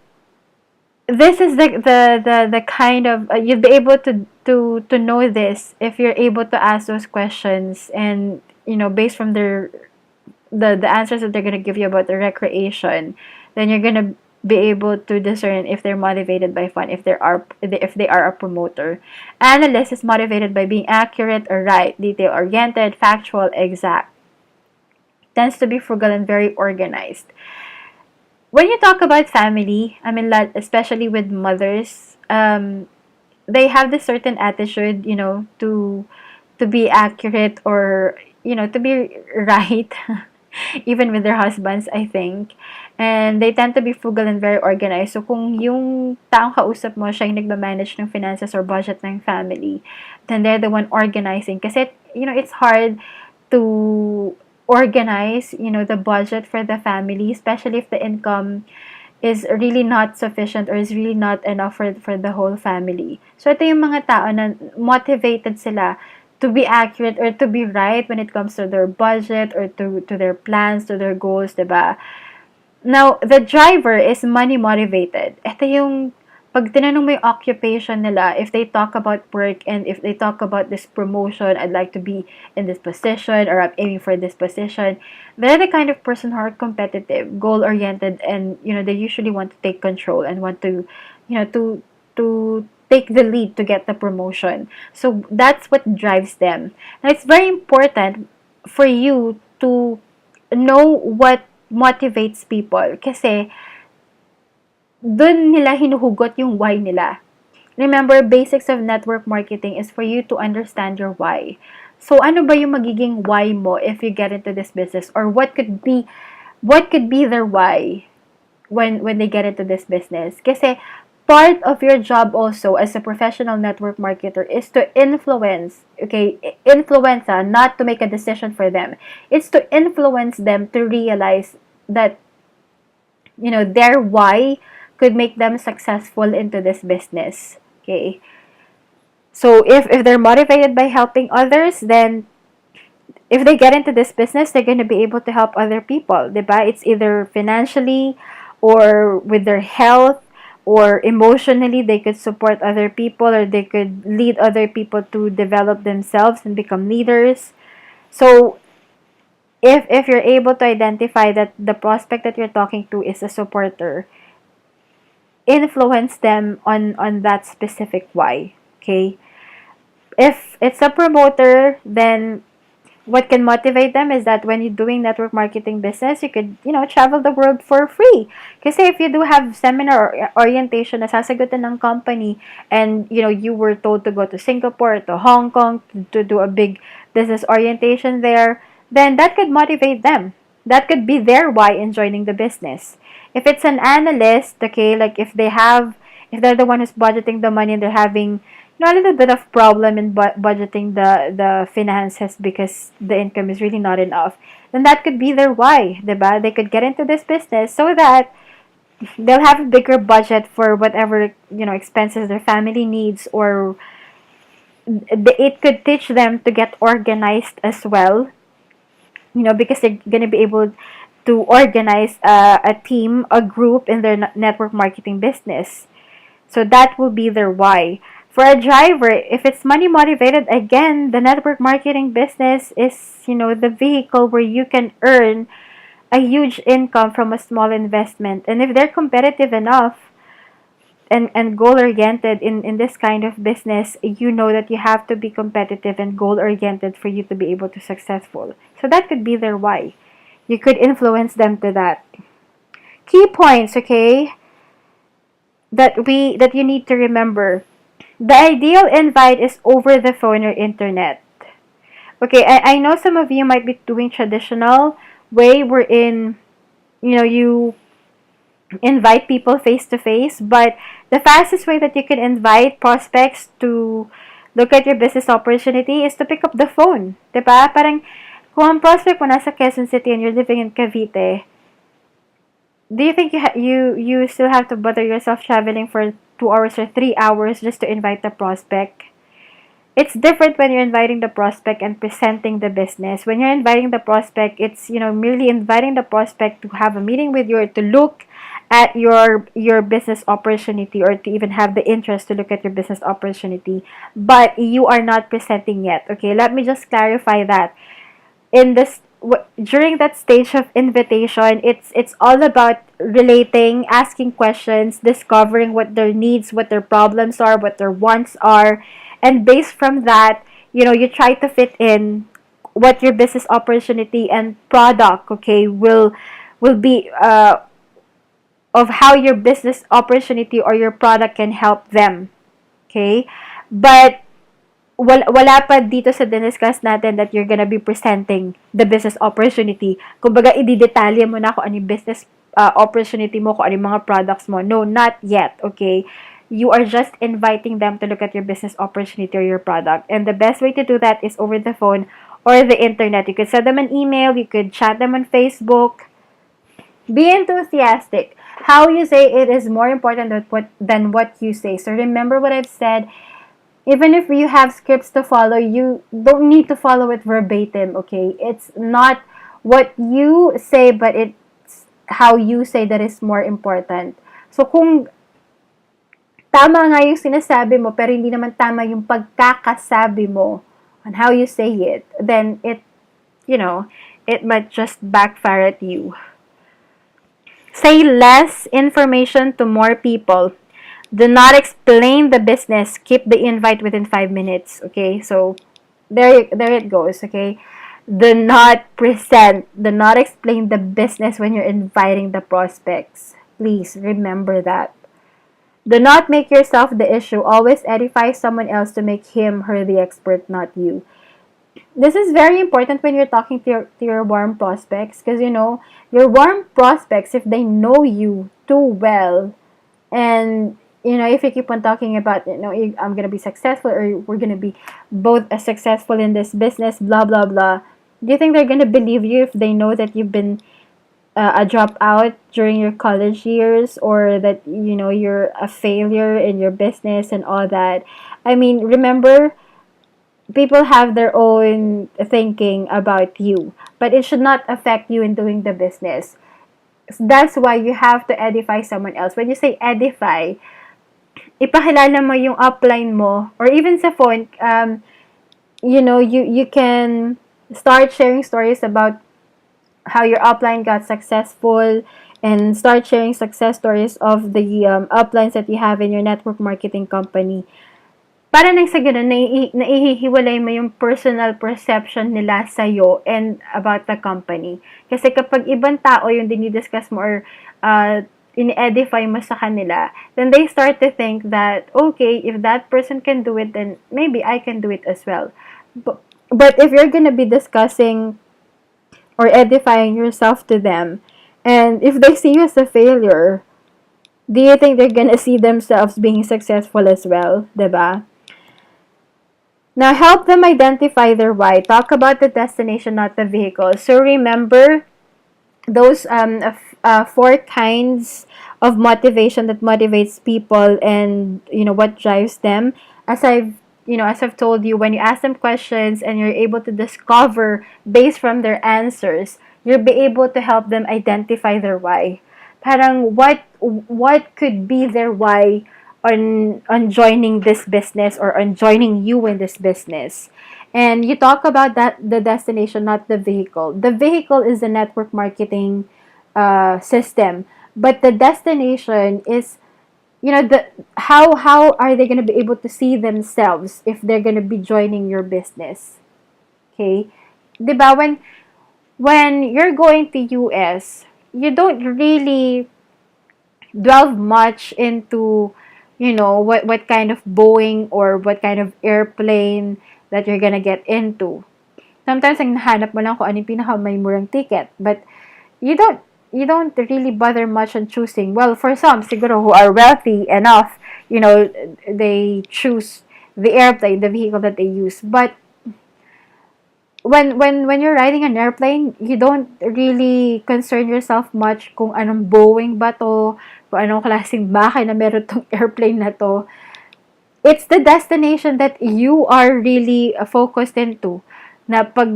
this is the kind of you'll be able to know this if you're able to ask those questions, and based from the answers that they're going to give you about the recreation, then you're going to be able to discern if they're motivated by fun, if they are a promoter. Analyst is motivated by being accurate or right, detail oriented, factual, exact. Tends to be frugal and very organized. When you talk about family, I mean, especially with mothers, they have this certain attitude, to be accurate, or, to be right, even with their husbands, I think. And they tend to be frugal and very organized. So, kung yung taong kausap mo, siya yung nagmamanage ng finances or budget ng family, then they're the one organizing. Kasi, it's hard to organize, the budget for the family, especially if the income is really not sufficient or is really not enough for the whole family. So, ito yung mga tao na motivated sila to be accurate or to be right when it comes to their budget, or to their plans, to their goals, diba? Now, the driver is money motivated. Ito yung pag tinanong mo yung occupation nila, if they talk about work and if they talk about this promotion, I'd like to be in this position, or I'm aiming for this position, they're the kind of person who are competitive, goal-oriented, and, they usually want to take control and want to, to take the lead to get the promotion. So, that's what drives them. Now, it's very important for you to know what motivates people, kasi dun nila hinuhugot yung why nila. Remember, basics of network marketing is for you to understand your why. So, ano ba yung magiging why mo if you get into this business? Or what could be their why when they get into this business? Kasi part of your job also as a professional network marketer is to influence, not to make a decision for them. It's to influence them to realize that, their why could make them successful into this business. Okay. So if they're motivated by helping others, then if they get into this business, they're going to be able to help other people. Diba? It's either financially, or with their health, or emotionally, they could support other people, or they could lead other people to develop themselves and become leaders. So if you're able to identify that the prospect that you're talking to is a supporter, influence them on that specific why. Okay, if it's a promoter, then what can motivate them is that when you're doing network marketing business, you could, travel the world for free. Kasi if you do have seminar or orientation na sasagutin ng company, and, you were told to go to Singapore, to Hong Kong, to do a big business orientation there, then that could motivate them. That could be their why in joining the business. If it's an analyst, okay, like if they're the one who's budgeting the money and they're having a little bit of problem in budgeting the finances because the income is really not enough, then that could be their why, diba? They could get into this business so that they'll have a bigger budget for whatever, expenses their family needs, or it could teach them to get organized as well, because they're going to be able to organize a team, a group in their network marketing business. So that will be their why. For a driver, if it's money motivated, again, the network marketing business is, the vehicle where you can earn a huge income from a small investment. And if they're competitive enough and goal oriented in this kind of business, you know that you have to be competitive and goal oriented for you to be able to successful. So that could be their why. You could influence them to that. Key points, okay, that you need to remember. The ideal invite is over the phone or internet. Okay, I know some of you might be doing traditional way wherein, you invite people face to face, but the fastest way that you can invite prospects to look at your business opportunity is to pick up the phone. Diba? Parang, kung ang prospect mo nasa Quezon City and you're living in Cavite, do you think you still have to bother yourself traveling for 2 hours or 3 hours just to invite the prospect? It's different when you're inviting the prospect and presenting the business. When you're inviting the prospect, it's, merely inviting the prospect to have a meeting with you, or to look at your business opportunity, or to even have the interest to look at your business opportunity, but you are not presenting yet. Okay, let me just clarify that. In this During that stage of invitation, it's all about relating, asking questions, discovering what their needs, what their problems are, what their wants are, and based from that, you try to fit in what your business opportunity and product, okay, will be, of how your business opportunity or your product can help them. Okay, but wala pa dito sa diniscuss natin that you're gonna be presenting the business opportunity. Kumbaga, i-detalye mo na kung ano yung business opportunity mo, kung ano yung mga products mo. No, not yet, okay? You are just inviting them to look at your business opportunity or your product. And the best way to do that is over the phone or the internet. You could send them an email, you could chat them on Facebook. Be enthusiastic. How you say it is more important than what you say. So remember what I've said. Even if you have scripts to follow, you don't need to follow it verbatim, okay? It's not what you say, but it's how you say that is more important. So kung tama nga yung sinasabi mo, pero hindi naman tama yung pagkakasabi mo on how you say it, then it might just backfire at you. Say less information to more people. Do not explain the business. Keep the invite within 5 minutes. Okay, so there it goes. Okay, do not present. Do not explain the business when you're inviting the prospects. Please remember that. Do not make yourself the issue. Always edify someone else to make him/her the expert, not you. This is very important when you're talking to your warm prospects, because your warm prospects, if they know you too well, and if you keep on talking about, I'm gonna be successful, or we're gonna be both as successful in this business, blah blah blah, do you think they're gonna believe you if they know that you've been a dropout during your college years, or that you're a failure in your business and all that? I mean, remember, people have their own thinking about you, but it should not affect you in doing the business. That's why you have to edify someone else. When you say edify, ipakilala mo yung upline mo, or even sa phone, you can start sharing stories about how your upline got successful, and start sharing success stories of the uplines that you have in your network marketing company. Para nang sa ganun, naihihiwalay mo yung personal perception nila sa'yo and about the company. Kasi kapag ibang tao yung dinidiscuss mo or in-edify mo sa kanila, then they start to think that, okay, if that person can do it, then maybe I can do it as well. But if you're gonna be discussing or edifying yourself to them, and if they see you as a failure, do you think they're gonna see themselves being successful as well? Diba? Now, help them identify their why. Talk about the destination, not the vehicle. So remember those four kinds of motivation that motivates people, and what drives them. As I've told you, when you ask them questions and you're able to discover based from their answers, you'll be able to help them identify their why. Parang what could be their why on joining this business or on joining you in this business. And you talk about that the destination, not the vehicle. The vehicle is the network marketing system, but the destination is, the how are they going to be able to see themselves if they're going to be joining your business. Okay, diba, when you're going to US, you don't really delve much into what kind of Boeing or what kind of airplane that you're gonna get into. Sometimes ang nahanap mo lang kung ano yung may murang ticket, but you don't really bother much on choosing. Well, for some siguro who are wealthy enough, they choose the airplane, the vehicle that they use. But when you're riding an airplane, you don't really concern yourself much kung anong Boeing ba to, kung anong klaseng bahay na meron tong airplane na to. It's the destination that you are really focused into. Na pag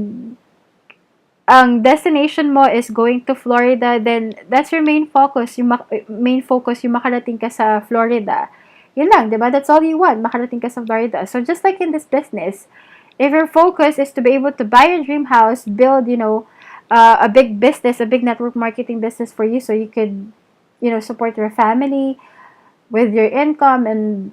ang destination mo is going to Florida, then that's your main focus. Yung makarating ka sa Florida. Yun lang, diba? That's all you want, makarating ka sa Florida. So just like in this business, if your focus is to be able to buy your dream house, build, a big business, a big network marketing business for you, so you could, support your family with your income, and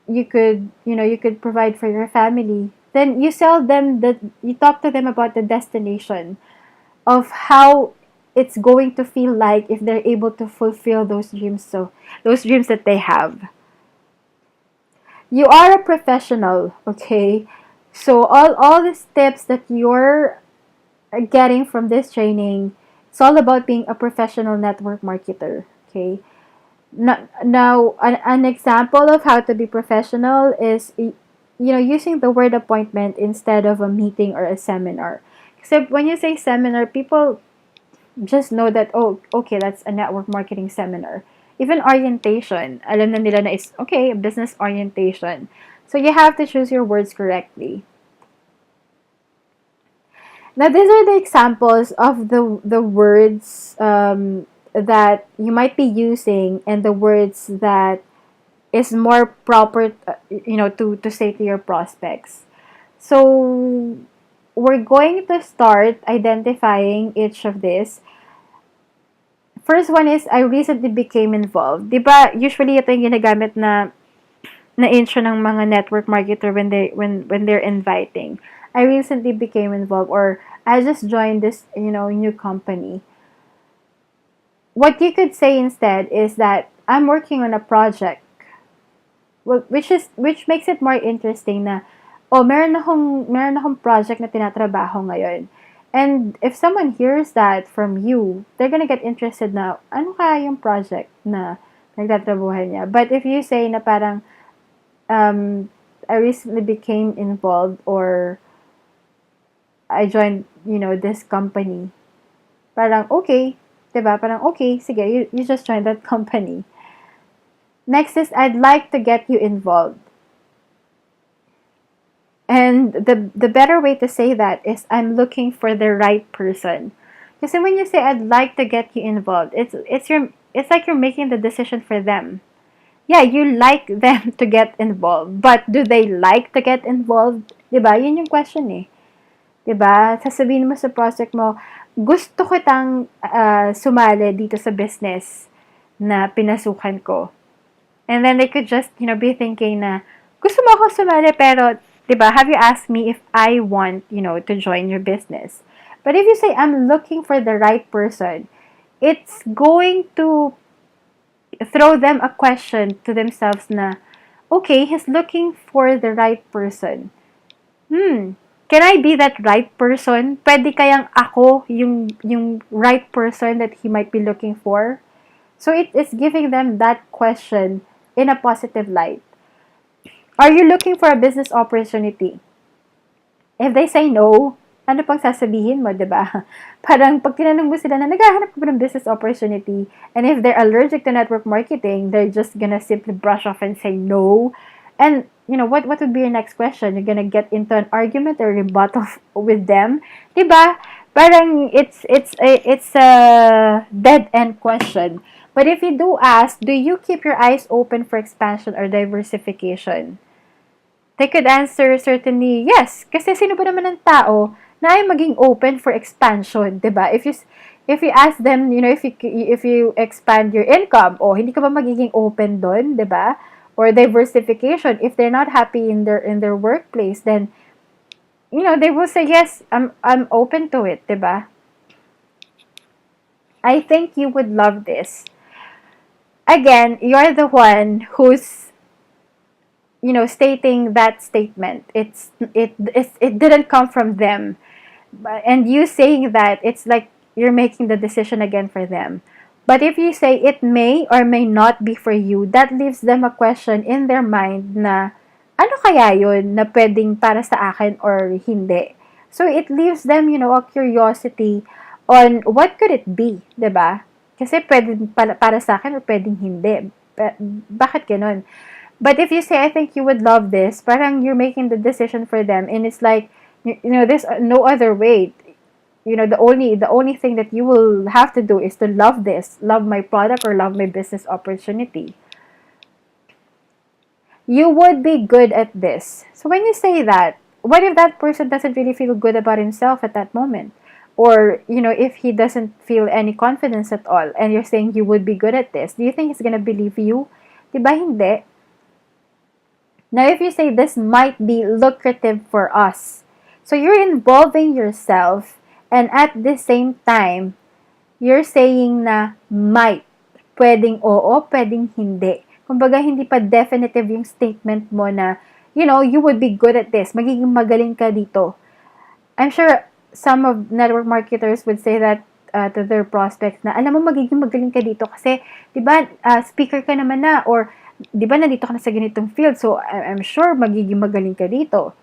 you could provide for your family. Then you you talk to them about the destination of how it's going to feel like if they're able to fulfill those dreams. So those dreams that they have. You are a professional, okay? So all these tips that you're getting from this training, it's all about being a professional network marketer, okay? Now an example of how to be professional is, using the word appointment instead of a meeting or a seminar. Except when you say seminar, people just know that, oh, okay, that's a network marketing seminar. Even orientation, alam na nila na is, okay, business orientation. So you have to choose your words correctly. Now, these are the examples of the words that you might be using, and the words that is more proper, to say to your prospects. So we're going to start identifying each of these. First one is, I recently became involved. Diba, usually ito yung ginagamit na intro ng mga network marketer when they're inviting. I recently became involved, or I just joined this, new company. What you could say instead is that I'm working on a project. Well, which makes it more interesting na, oh, meron akong project na tinatrabaho ngayon. And if someone hears that from you, they're gonna get interested na, ano kaya yung project na nagtatrabuhan niya. But if you say na parang, I recently became involved, or I joined, this company, parang okay, diba? Parang okay, sige, you just joined that company. Next is, I'd like to get you involved. And the better way to say that is, I'm looking for the right person. Because when you say, I'd like to get you involved, it's like you're making the decision for them. Yeah, you like them to get involved, but do they like to get involved? Diba? Yun yung question eh. Diba? Sasabihin mo sa project mo, gusto ko tang sumali dito sa business na pinasukan ko. And then they could just, be thinking na, gusto mo ako sumali, pero, diba, have you asked me if I want, to join your business? But if you say, I'm looking for the right person, it's going to throw them a question to themselves na, okay, he's looking for the right person. Can I be that right person? Pwede kayang ako yung right person that he might be looking for? So it is giving them that question in a positive light. Are you looking for a business opportunity? If they say no, ano pang sasabihin mo, di ba? Parang pag tinanong mo sila na naghahanap ka ba ng business opportunity, and if they're allergic to network marketing, they're just gonna simply brush off and say no. And, what would be your next question? You're gonna get into an argument or rebuttal with them? Di ba? Parang it's a dead end question. But if you do ask, do you keep your eyes open for expansion or diversification? They could answer certainly yes. Kasi sino ba naman ng tao na ay maging open for expansion, 'di ba? If you ask them, if you expand your income, hindi ka ba magiging open doon, 'di ba? Or diversification, if they're not happy in their workplace, then they will say yes, I'm open to it, 'di ba? I think you would love this. Again, you're the one who's stating that statement. It didn't come from them. And you saying that, it's like you're making the decision again for them. But if you say it may or may not be for you, that leaves them a question in their mind na, ano kaya yun na pwedeng para sa akin or hindi? So it leaves them, a curiosity on what could it be, 'di ba? Kasi pwedeng para sa akin or pwedeng hindi. Bakit ganun? But if you say, I think you would love this, parang you're making the decision for them, and it's like, there's no other way. The only thing that you will have to do is to love this, love my product or love my business opportunity. You would be good at this. So when you say that, what if that person doesn't really feel good about himself at that moment? Or, if he doesn't feel any confidence at all, and you're saying you would be good at this, do you think he's gonna believe you? Diba hindi? Now, if you say this might be lucrative for us, so you're involving yourself, and at the same time, you're saying na might. Pwedeng oo, pwedeng hindi. Kumbaga, hindi pa definitive yung statement mo na, you would be good at this. Magiging magaling ka dito. I'm sure some of network marketers would say that to their prospects na, alam mo, magiging magaling ka dito kasi, di ba, speaker ka naman na, or di ba nandito ka na sa ganitong field, so I'm sure magiging magaling ka dito.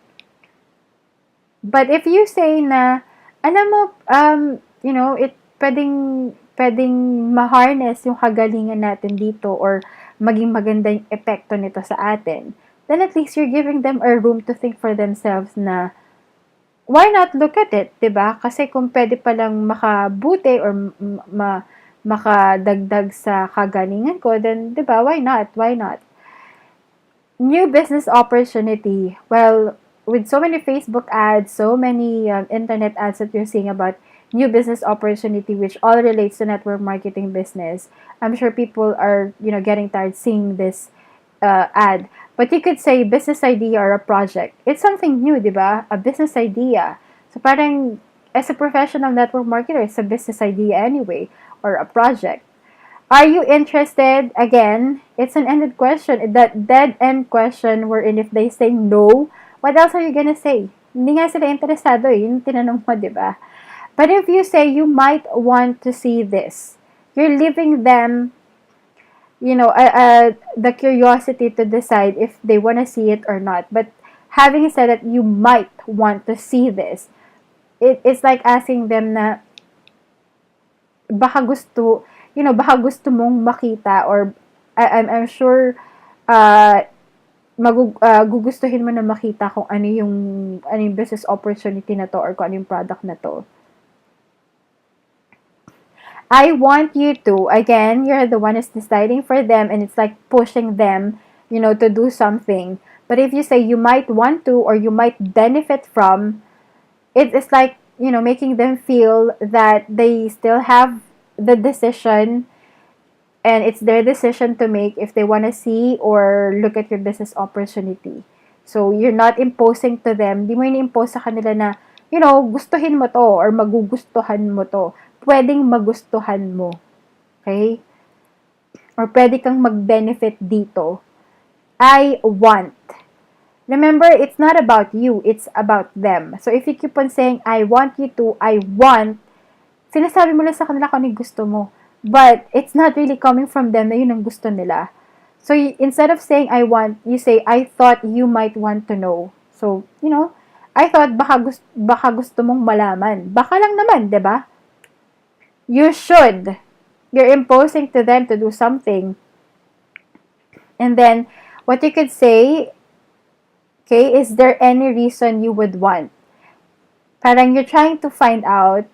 But if you say na, alam mo, pwedeng ma-harness yung kagalingan natin dito or maging maganda yung epekto nito sa atin, then at least you're giving them a room to think for themselves na, why not look at it, diba? Kasi kung pwede palang makabuti or makadagdag sa kagalingan ko, then, diba, why not? Why not? New business opportunity. Well, with so many Facebook ads, so many internet ads that you're seeing about new business opportunity, which all relates to network marketing business, I'm sure people are, getting tired seeing this ad. But you could say business idea or a project. It's something new, diba? A business idea. So parang, as a professional network marketer, it's a business idea anyway, or a project. Are you interested? Again, it's an ended question. That dead-end question wherein if they say no, what else are you gonna say? Hindi nga sila interesado eh. Yun tinanong mo, diba? But if you say you might want to see this, you're leaving them, the curiosity to decide if they want to see it or not. But having said that you might want to see this, it's like asking them na, baka gusto mong makita, or I'm sure gugustuhin mo na makita kung ano yung business opportunity na to or kung ano yung product na to. I want you to, again, you're the one who's deciding for them, and it's like pushing them, to do something. But if you say you might want to or you might benefit from, it's like making them feel that they still have the decision, and it's their decision to make if they want to see or look at your business opportunity. So, you're not imposing to them. Di mo ini-impose sa kanila na, gustuhin mo to or magugustuhan mo to. Pwedeng magustuhan mo. Okay? Or pwede kang mag-benefit dito. I want. Remember, it's not about you. It's about them. So, if you keep on saying, I want you to, I want, sinasabi mo lang sa kanila kung ano yung gusto mo. But, it's not really coming from them na yun ang gusto nila. So, instead of saying, I want, you say, I thought you might want to know. So, I thought baka gusto mong malaman. Baka lang naman, di ba? You should. You're imposing to them to do something. And then, what you could say, okay, is there any reason you would want? Parang you're trying to find out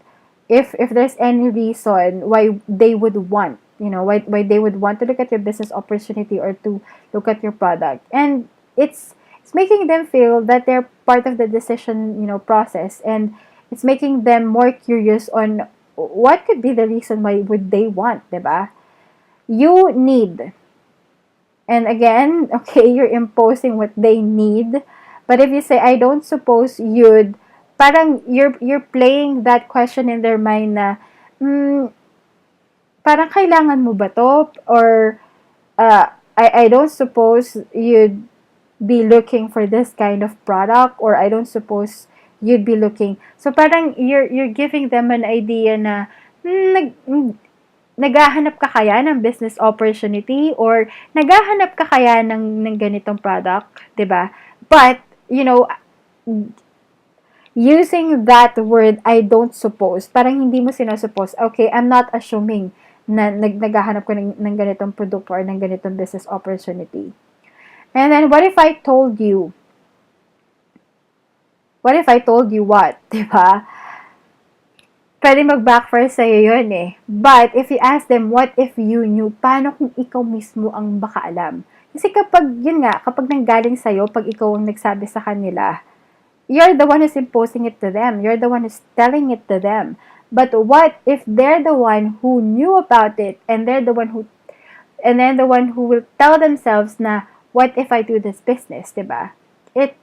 if there's any reason why they would want, why they would want to look at your business opportunity or to look at your product. And it's making them feel that they're part of the decision, process, and it's making them more curious on what could be the reason why would they want, diba? You need. And again, okay, you're imposing what they need. But if you say, I don't suppose you'd, parang you're playing that question in their mind na, parang kailangan mo ba to? Or, I don't suppose you'd be looking for this kind of product, or I don't suppose you'd be looking. So, parang you're giving them an idea na, naghahanap ka kaya ng business opportunity or naghahanap ka kaya ng ganitong product, 'di ba? But, using that word, I don't suppose, parang hindi mo sinusuppose. Okay, I'm not assuming na naghahanap ko ng ganitong product or ng ganitong business opportunity. And then, what if I told you? What if I told you what? 'Di ba? Pwede mag-backfire sa'yo yun eh. But, if you ask them, what if you knew? Paano kung ikaw mismo ang makaalam? Kasi kapag nanggaling sa'yo, pag ikaw ang nagsabi sa kanila, you're the one who's imposing it to them. You're the one who's telling it to them. But what if they're the one who knew about it, and they're the one who will tell themselves na, what if I do this business, diba? It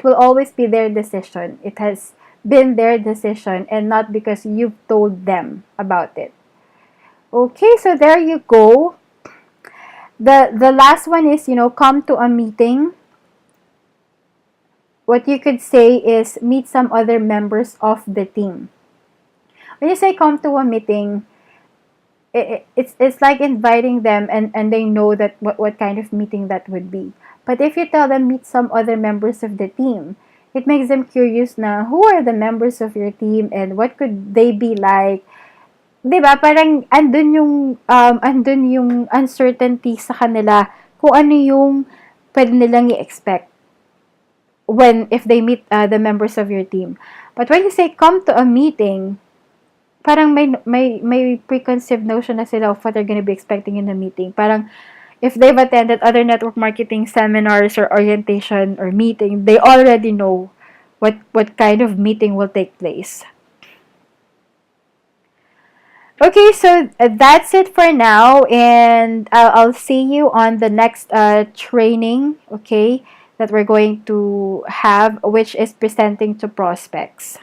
will always be their decision. It has been their decision and not because you've told them about it. Okay, so there you go. The last one is, come to a meeting. What you could say is meet some other members of the team. When you say come to a meeting, it's like inviting them and they know that what kind of meeting that would be. But if you tell them meet some other members of the team, it makes them curious na who are the members of your team and what could they be like. 'Di ba? Parang andun yung uncertainty sa kanila kung ano yung pwede nilang i-expect if they meet the members of your team. But when you say come to a meeting, parang may preconceived notion na sila of what they're gonna be expecting in the meeting. Parang if they've attended other network marketing seminars or orientation or meeting, they already know what kind of meeting will take place. Okay, so that's it for now, and I'll see you on the next training, okay, that we're going to have, which is presenting to prospects.